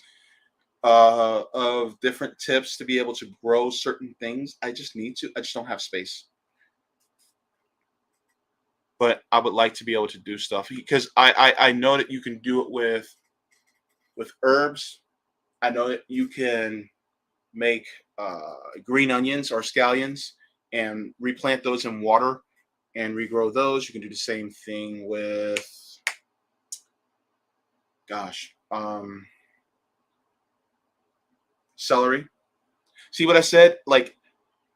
of different tips to be able to grow certain things. I just need to. I just don't have space. But I would like to be able to do stuff because I know that you can do it with herbs. I know that you can make green onions or scallions and replant those in water and regrow those. You can do the same thing with, gosh, celery. See what I said? Like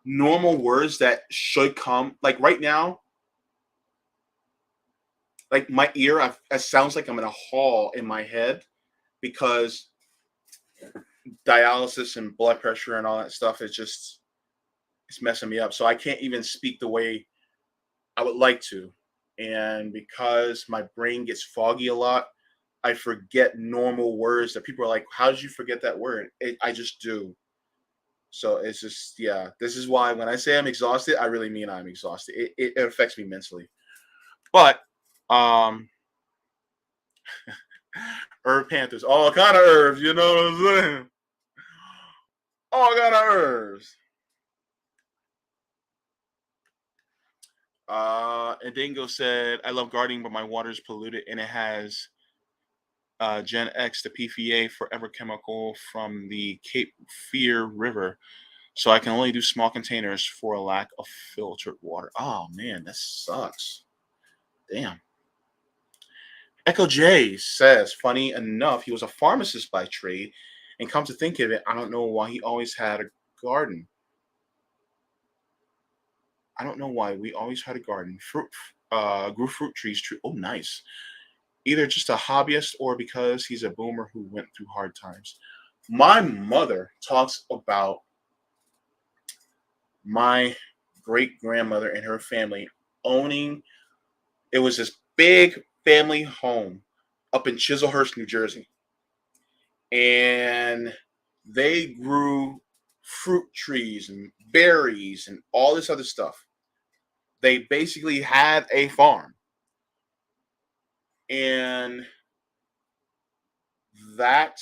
normal words that should come. Like right now, like my ear, it sounds like I'm in a hall in my head because dialysis and blood pressure and all that stuff is just it's messing me up. So I can't even speak the way I would like to. And because my brain gets foggy a lot, I forget normal words that people are like, how did you forget that word? I just do. So it's just, yeah, this is why when I say I'm exhausted, I really mean I'm exhausted. It affects me mentally. But, herb panthers, all kind of herbs, you know what I'm saying? All kind of herbs. And Dingo said, I love gardening, but my water is polluted and it has Gen X, the PFA forever chemical from the Cape Fear River. So I can only do small containers for a lack of filtered water. Oh man, that sucks. Damn. Echo J says, funny enough, he was a pharmacist by trade, and come to think of it, I don't know why he always had a garden. I don't know why we always had a garden. Grew fruit trees. Oh, nice. Either just a hobbyist or because he's a boomer who went through hard times. My mother talks about my great grandmother and her family owning, it was this big family home up in Chiselhurst, New Jersey. And they grew fruit trees and berries and all this other stuff. They basically had a farm. And that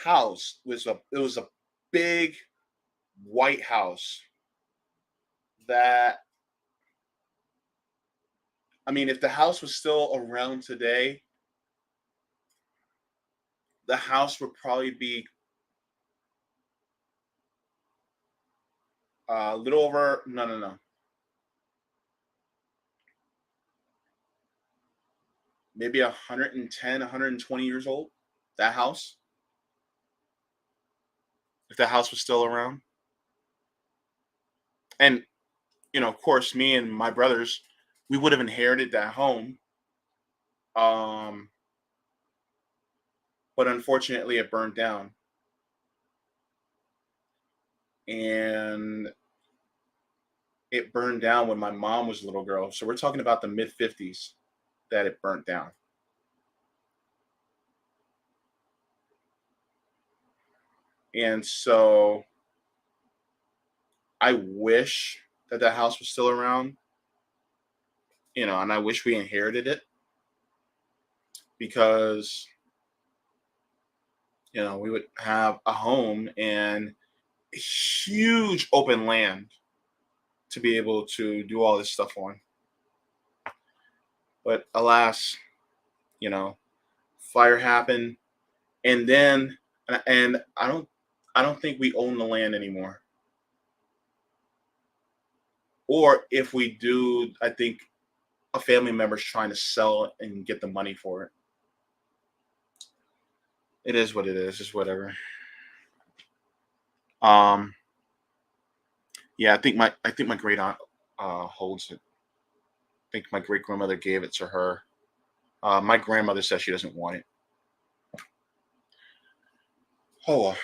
house was a big white house that, I mean, if the house was still around today, the house would probably be a little over, no, maybe 110, 120 years old. That house, if the house was still around. And, of course, me and my brothers, we would have inherited that home. Um, but unfortunately, it burned down. And it burned down when my mom was a little girl. So we're talking about the mid 50s that it burnt down. And so I wish that house was still around, and I wish we inherited it because, we would have a home and huge open land to be able to do all this stuff on. But alas, you know, fire happened, and then and I don't think we own the land anymore. Or if we do, I think a family member's trying to sell it and get the money for it. It is what it is. Just whatever. Um, yeah, I think my great aunt holds it. I think my great grandmother gave it to her. My grandmother says she doesn't want it. Oh,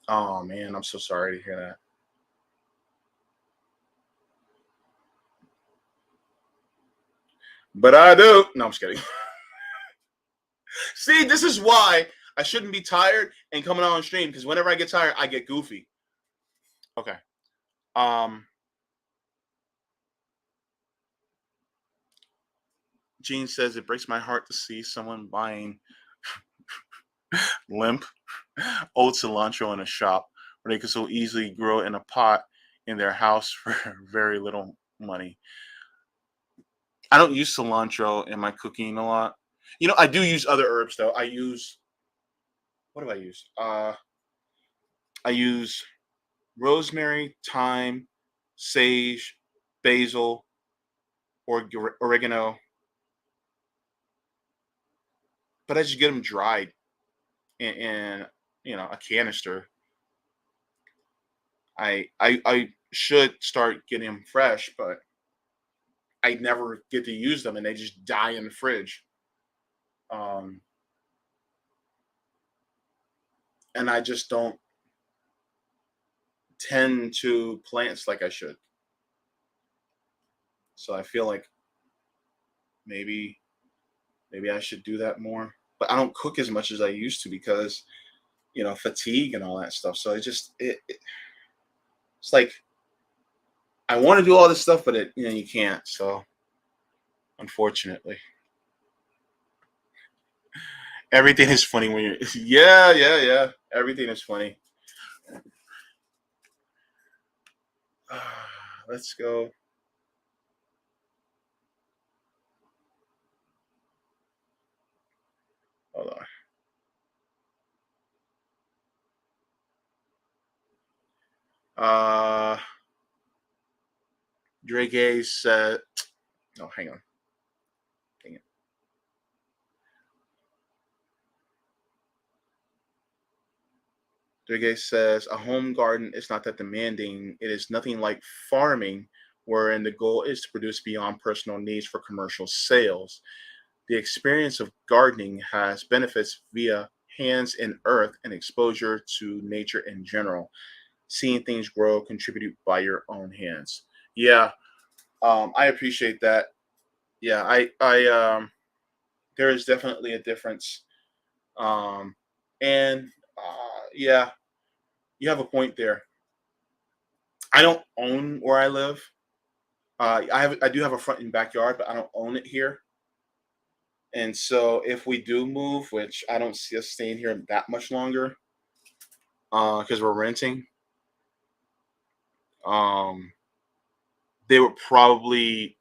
oh man, I'm so sorry to hear that. But I do. No, I'm just kidding. See, this is why I shouldn't be tired and coming on stream because whenever I get tired, I get goofy. Okay. Um, Gene says it breaks my heart to see someone buying limp old cilantro in a shop where they could so easily grow in a pot in their house for very little money. I don't use cilantro in my cooking a lot. I do use other herbs though. I use what do I use? I use rosemary, thyme, sage, basil, oregano, but I just get them dried in a canister. I should start getting them fresh, but I never get to use them, and they just die in the fridge. Um, and I just don't tend to plants like I should. So I feel like maybe maybe I should do that more. But I don't cook as much as I used to because fatigue and all that stuff. So it's like I want to do all this stuff, but you can't. So unfortunately, everything is funny when you're yeah. Everything is funny. Let's go. Hold on. Drake said, "No, hang on. Dang it. Drake says a home garden is not that demanding. It is nothing like farming, wherein the goal is to produce beyond personal needs for commercial sales. The experience of gardening has benefits via hands in earth and exposure to nature in general. Seeing things grow contributed by your own hands." Yeah, I appreciate that. Yeah, there is definitely a difference. And yeah, you have a point there. I don't own where I live. I do have a front and backyard, but I don't own it here. And so if we do move, which I don't see us staying here that much longer, because we're renting, um, they would probably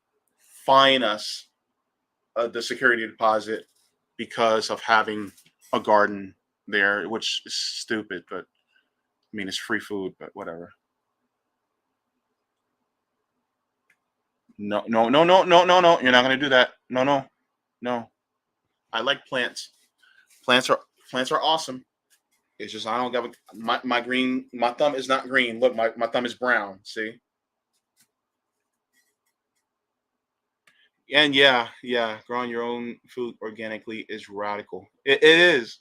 fine us the security deposit because of having a garden there, which is stupid. But I mean, it's free food, but whatever. No, no, no, no, no, no, no. You're not gonna do that. No, no, no. I like plants. Plants are plants are awesome. It's just I don't got my green. My thumb is not green. Look, my thumb is brown. See, and yeah, growing your own food organically is radical. It is.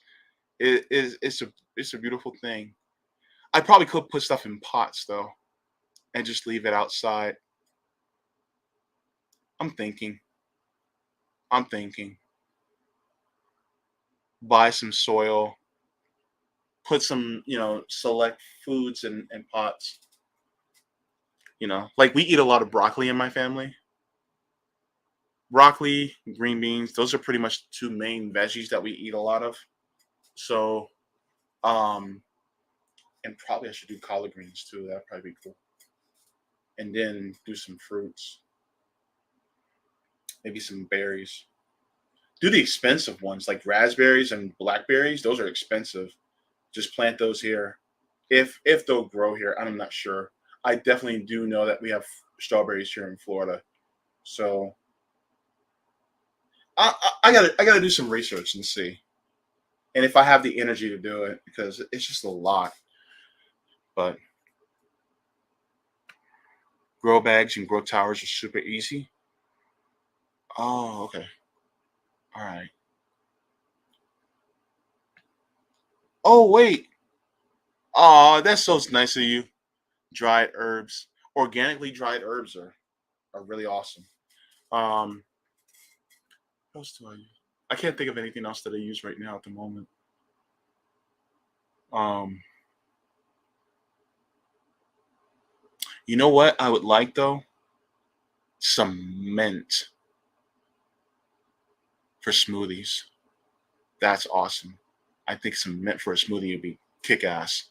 It is. It's a beautiful thing. I probably could put stuff in pots though, and just leave it outside. I'm thinking. I'm thinking. Buy some soil. Put some, select foods in pots. Like we eat a lot of broccoli in my family. Broccoli, green beans, those are pretty much two main veggies that we eat a lot of. So, um, and probably I should do collard greens too. That'd probably be cool. And then do some fruits, maybe some berries. Do the expensive ones like raspberries and blackberries. Those are expensive. Just plant those here. If they'll grow here, I'm not sure. I definitely do know that we have strawberries here in Florida. So I gotta do some research and see, and if I have the energy to do it, because it's just a lot. But grow bags and grow towers are super easy. Oh, okay. All right. Oh, wait. Oh, that's so nice of you. Dried herbs, organically dried herbs are really awesome. Um, what else do I use? I can't think of anything else that I use right now at the moment. Um, you know what I would like though? Some mint for smoothies. That's awesome. I think some mint for a smoothie would be kick ass.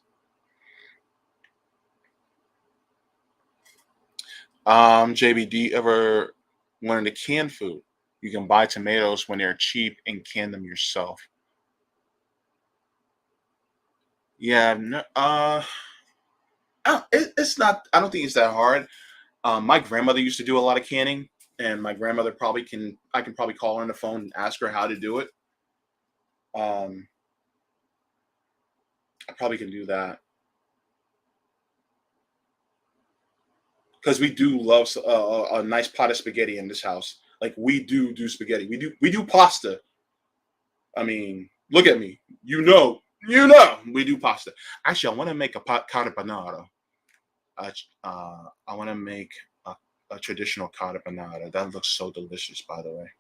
JB, do you ever want to can food? You can buy tomatoes when they're cheap and can them yourself. Yeah, no, it's not. I don't think it's that hard. My grandmother used to do a lot of canning, and my grandmother probably can. I can probably call her on the phone and ask her how to do it. Um, I probably can do that because we do love a nice pot of spaghetti in this house. Like we do spaghetti. We do pasta. I mean, look at me. We do pasta. Actually, I want to make a pot carbonara. I want to make a traditional carbonara. That looks so delicious, by the way.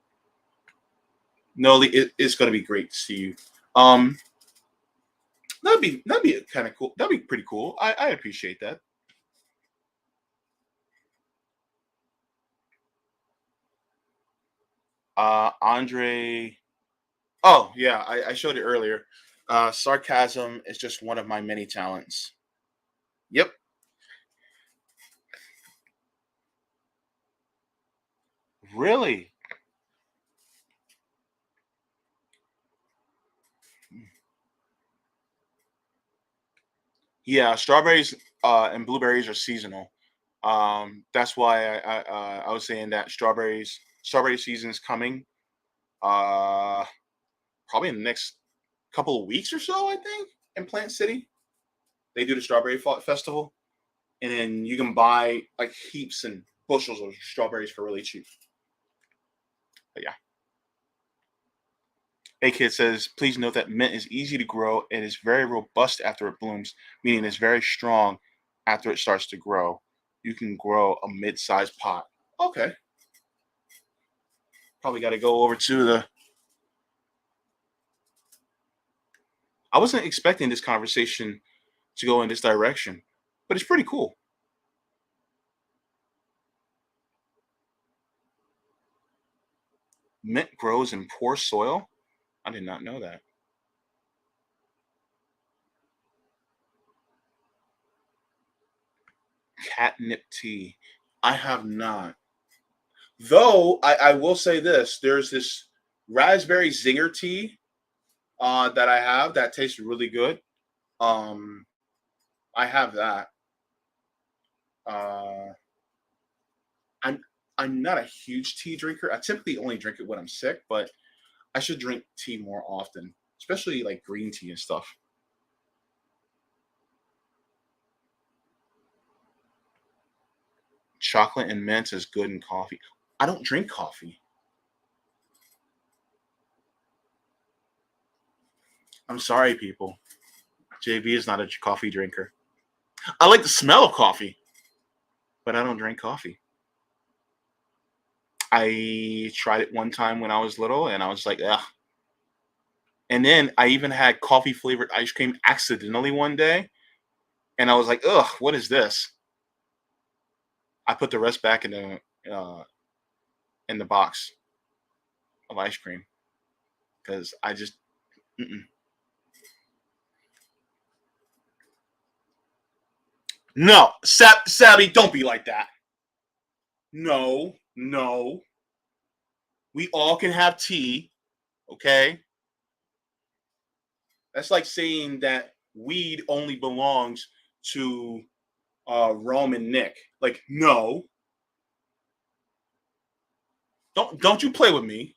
No, it's going to be great to see you. Um, that'd be kind of cool. That'd be pretty cool. I appreciate that. Andre. Oh yeah, I showed it earlier. Sarcasm is just one of my many talents. Yep. Really? Yeah, strawberries and blueberries are seasonal. That's why I was saying that strawberry season is coming. Uh, Probably in the next couple of weeks or so. I think in Plant City they do the festival, and then you can buy like heaps and bushels of strawberries for really cheap. But yeah, A Kid says, please note that mint is easy to grow and is very robust after it blooms, meaning it's very strong after it starts to grow. You can grow a mid-sized pot. Okay, probably got to go over to the. I wasn't expecting this conversation to go in this direction, but it's pretty cool. Mint grows in poor soil. I did not know that. Catnip tea. I have not. Though I will say this: there's this raspberry zinger tea that I have that tastes really good. Um, I have that. Uh, I'm I'm not a huge tea drinker. I typically only drink it when I'm sick, but I should drink tea more often, especially like green tea and stuff. Chocolate and mint is good in coffee. I don't drink coffee. I'm sorry, people. JB is not a coffee drinker. I like the smell of coffee, but I don't drink coffee. I tried it one time when I was little, and I was like, ugh. And then I even had coffee flavored ice cream accidentally one day, and I was like, ugh, what is this? I put the rest back in the box of ice cream because I just mm-mm. No, Sabby, don't be like that. No, no, we all can have tea, okay? That's like saying that weed only belongs to Rome and Nick. Like, no, don't you play with me.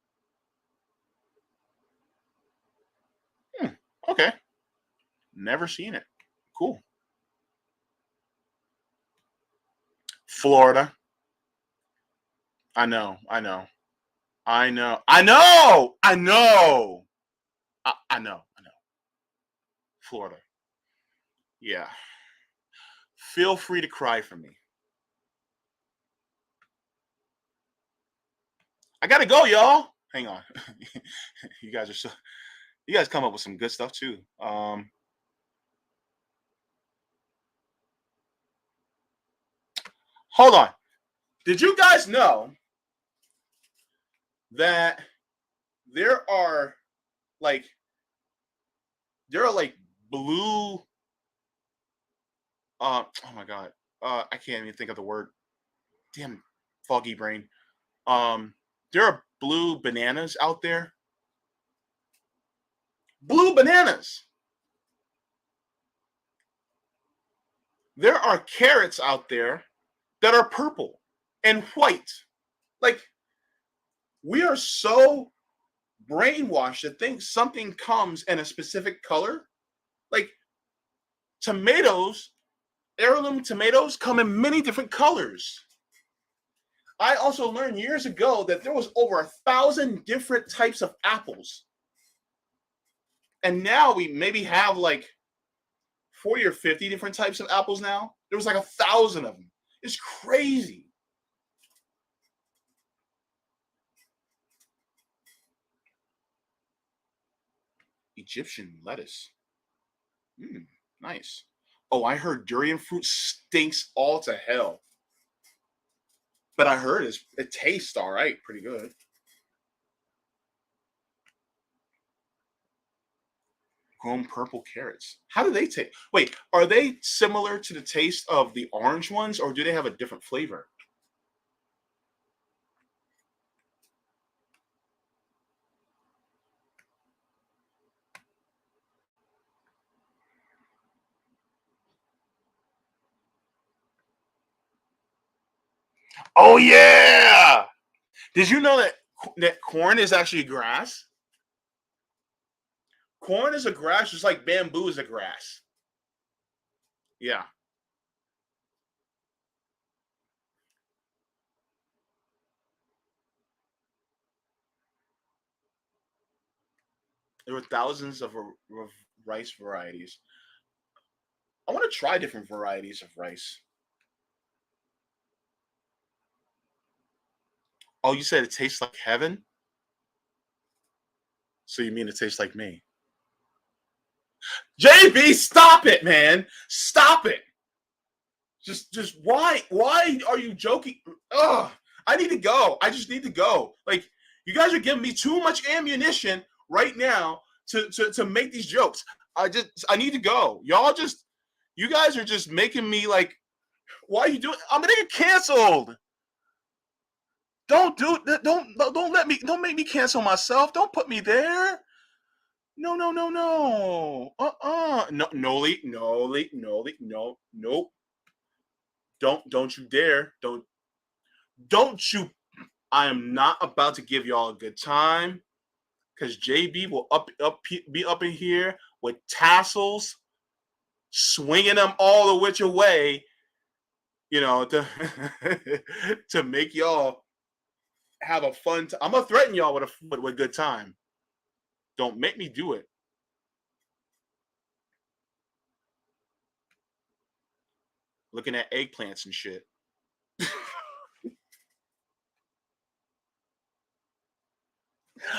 Okay. Never seen it. Cool. Florida. I know. I know. I know. I know. I know. I know. I know. Florida. Yeah. Feel free to cry for me. I gotta go, y'all. Hang on. you guys are so. You guys come up with some good stuff too. Hold on. Did you guys know that there are like there are like blue? Oh my god. I can't even think of the word. Damn, foggy brain. There are blue bananas out there. Blue bananas. There are carrots out there that are purple and white. Like we are so brainwashed to think something comes in a specific color. Like tomatoes, heirloom tomatoes come in many different colors. I also learned years ago that there was over 1,000 different types of apples. And now we maybe have like 40 or 50 different types of apples now. There was like 1,000 of them. It's crazy. Egyptian lettuce. Nice. Oh, I heard durian fruit stinks all to hell. But I heard it tastes all right, pretty good. Grown purple carrots. How do they taste? Wait, are they similar to the taste of the orange ones, or do they have a different flavor? Oh yeah! Did you know that corn is actually grass? Corn is a grass, just like bamboo is a grass. Yeah, there were thousands of rice varieties. I want to try different varieties of rice. Oh, you said it tastes like heaven? So you mean it tastes like me? JB, stop it, man! Stop it! Just why are you joking? Ugh, I need to go. I just need to go. Like you guys are giving me too much ammunition right now to make these jokes. I need to go. You guys are just making me like, why are you doing? I'm gonna get canceled. Don't make me cancel myself. Don't put me there. No, no, no, no. No, no, nope. Don't you dare. Don't you. I am not about to give y'all a good time because JB will be up in here with tassels, swinging them all the which way, to to make y'all have a fun. I'm gonna threaten y'all with a good time. Don't make me do it. Looking at eggplants and shit.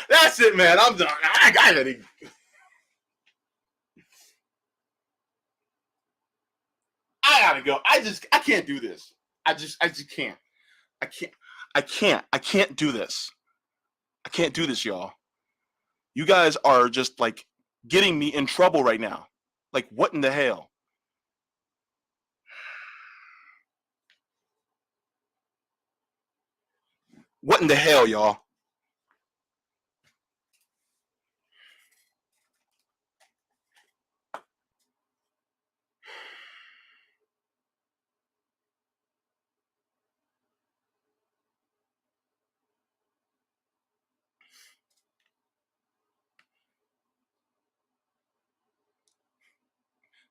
That's it, man. I'm done. I gotta go. I can't do this. I just can't. I can't. I can't do this. I can't do this, y'all. You guys are just like getting me in trouble right now. Like, what in the hell? What in the hell, y'all?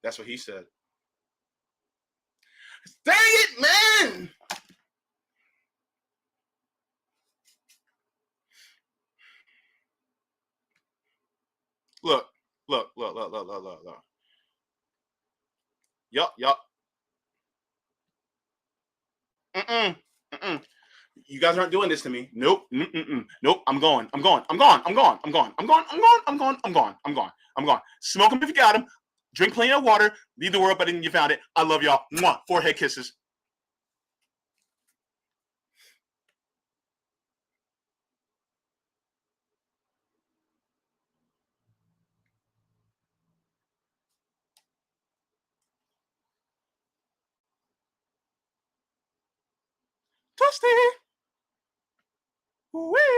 That's what he said. Dang it, man! Look. Yup. Mm-mm. You guys aren't doing this to me. Nope. Nope. I'm gone. Smoke them if you got them. Drink plenty of water. Leave the world better than you found it. I love y'all. Mwah. Forehead kisses. Toasty. Wee.